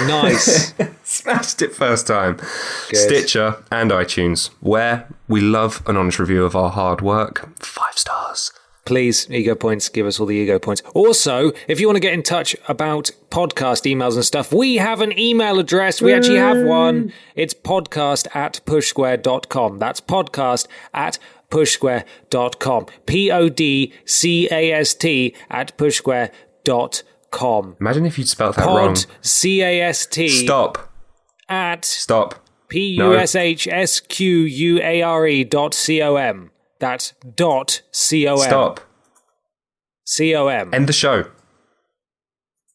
Speaker 2: Nice.
Speaker 3: Smashed it first time.
Speaker 2: Good.
Speaker 3: Stitcher and iTunes, where we love an honest review of our hard work. 5 stars.
Speaker 2: Please, ego points, give us all the ego points. Also, if you want to get in touch about podcast emails and stuff, we have an email address. We actually have one. It's podcast@pushsquare.com. That's podcast@pushsquare.com. PODCAST @pushsquare.com.
Speaker 3: Imagine if you'd spelt that wrong.
Speaker 2: CAST.
Speaker 3: Stop.
Speaker 2: Stop. PUSHSQUARE.com. That's .com.
Speaker 3: Stop.
Speaker 2: COM.
Speaker 3: End the show.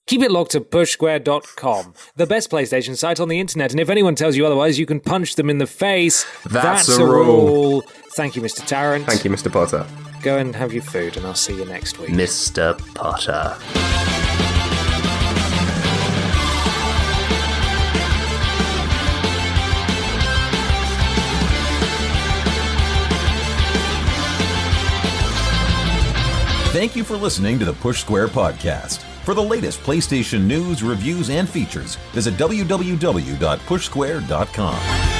Speaker 2: Keep it locked to pushsquare.com, the best PlayStation site on the internet. And if anyone tells you otherwise, you can punch them in the face.
Speaker 3: That's a rule.
Speaker 2: Thank you, Mr. Tarrant.
Speaker 3: Thank you, Mr. Potter.
Speaker 2: Go and have your food, and I'll see you next week.
Speaker 3: Mr. Potter.
Speaker 1: Thank you for listening to the Push Square Podcast. For the latest PlayStation news, reviews, and features, visit www.pushsquare.com.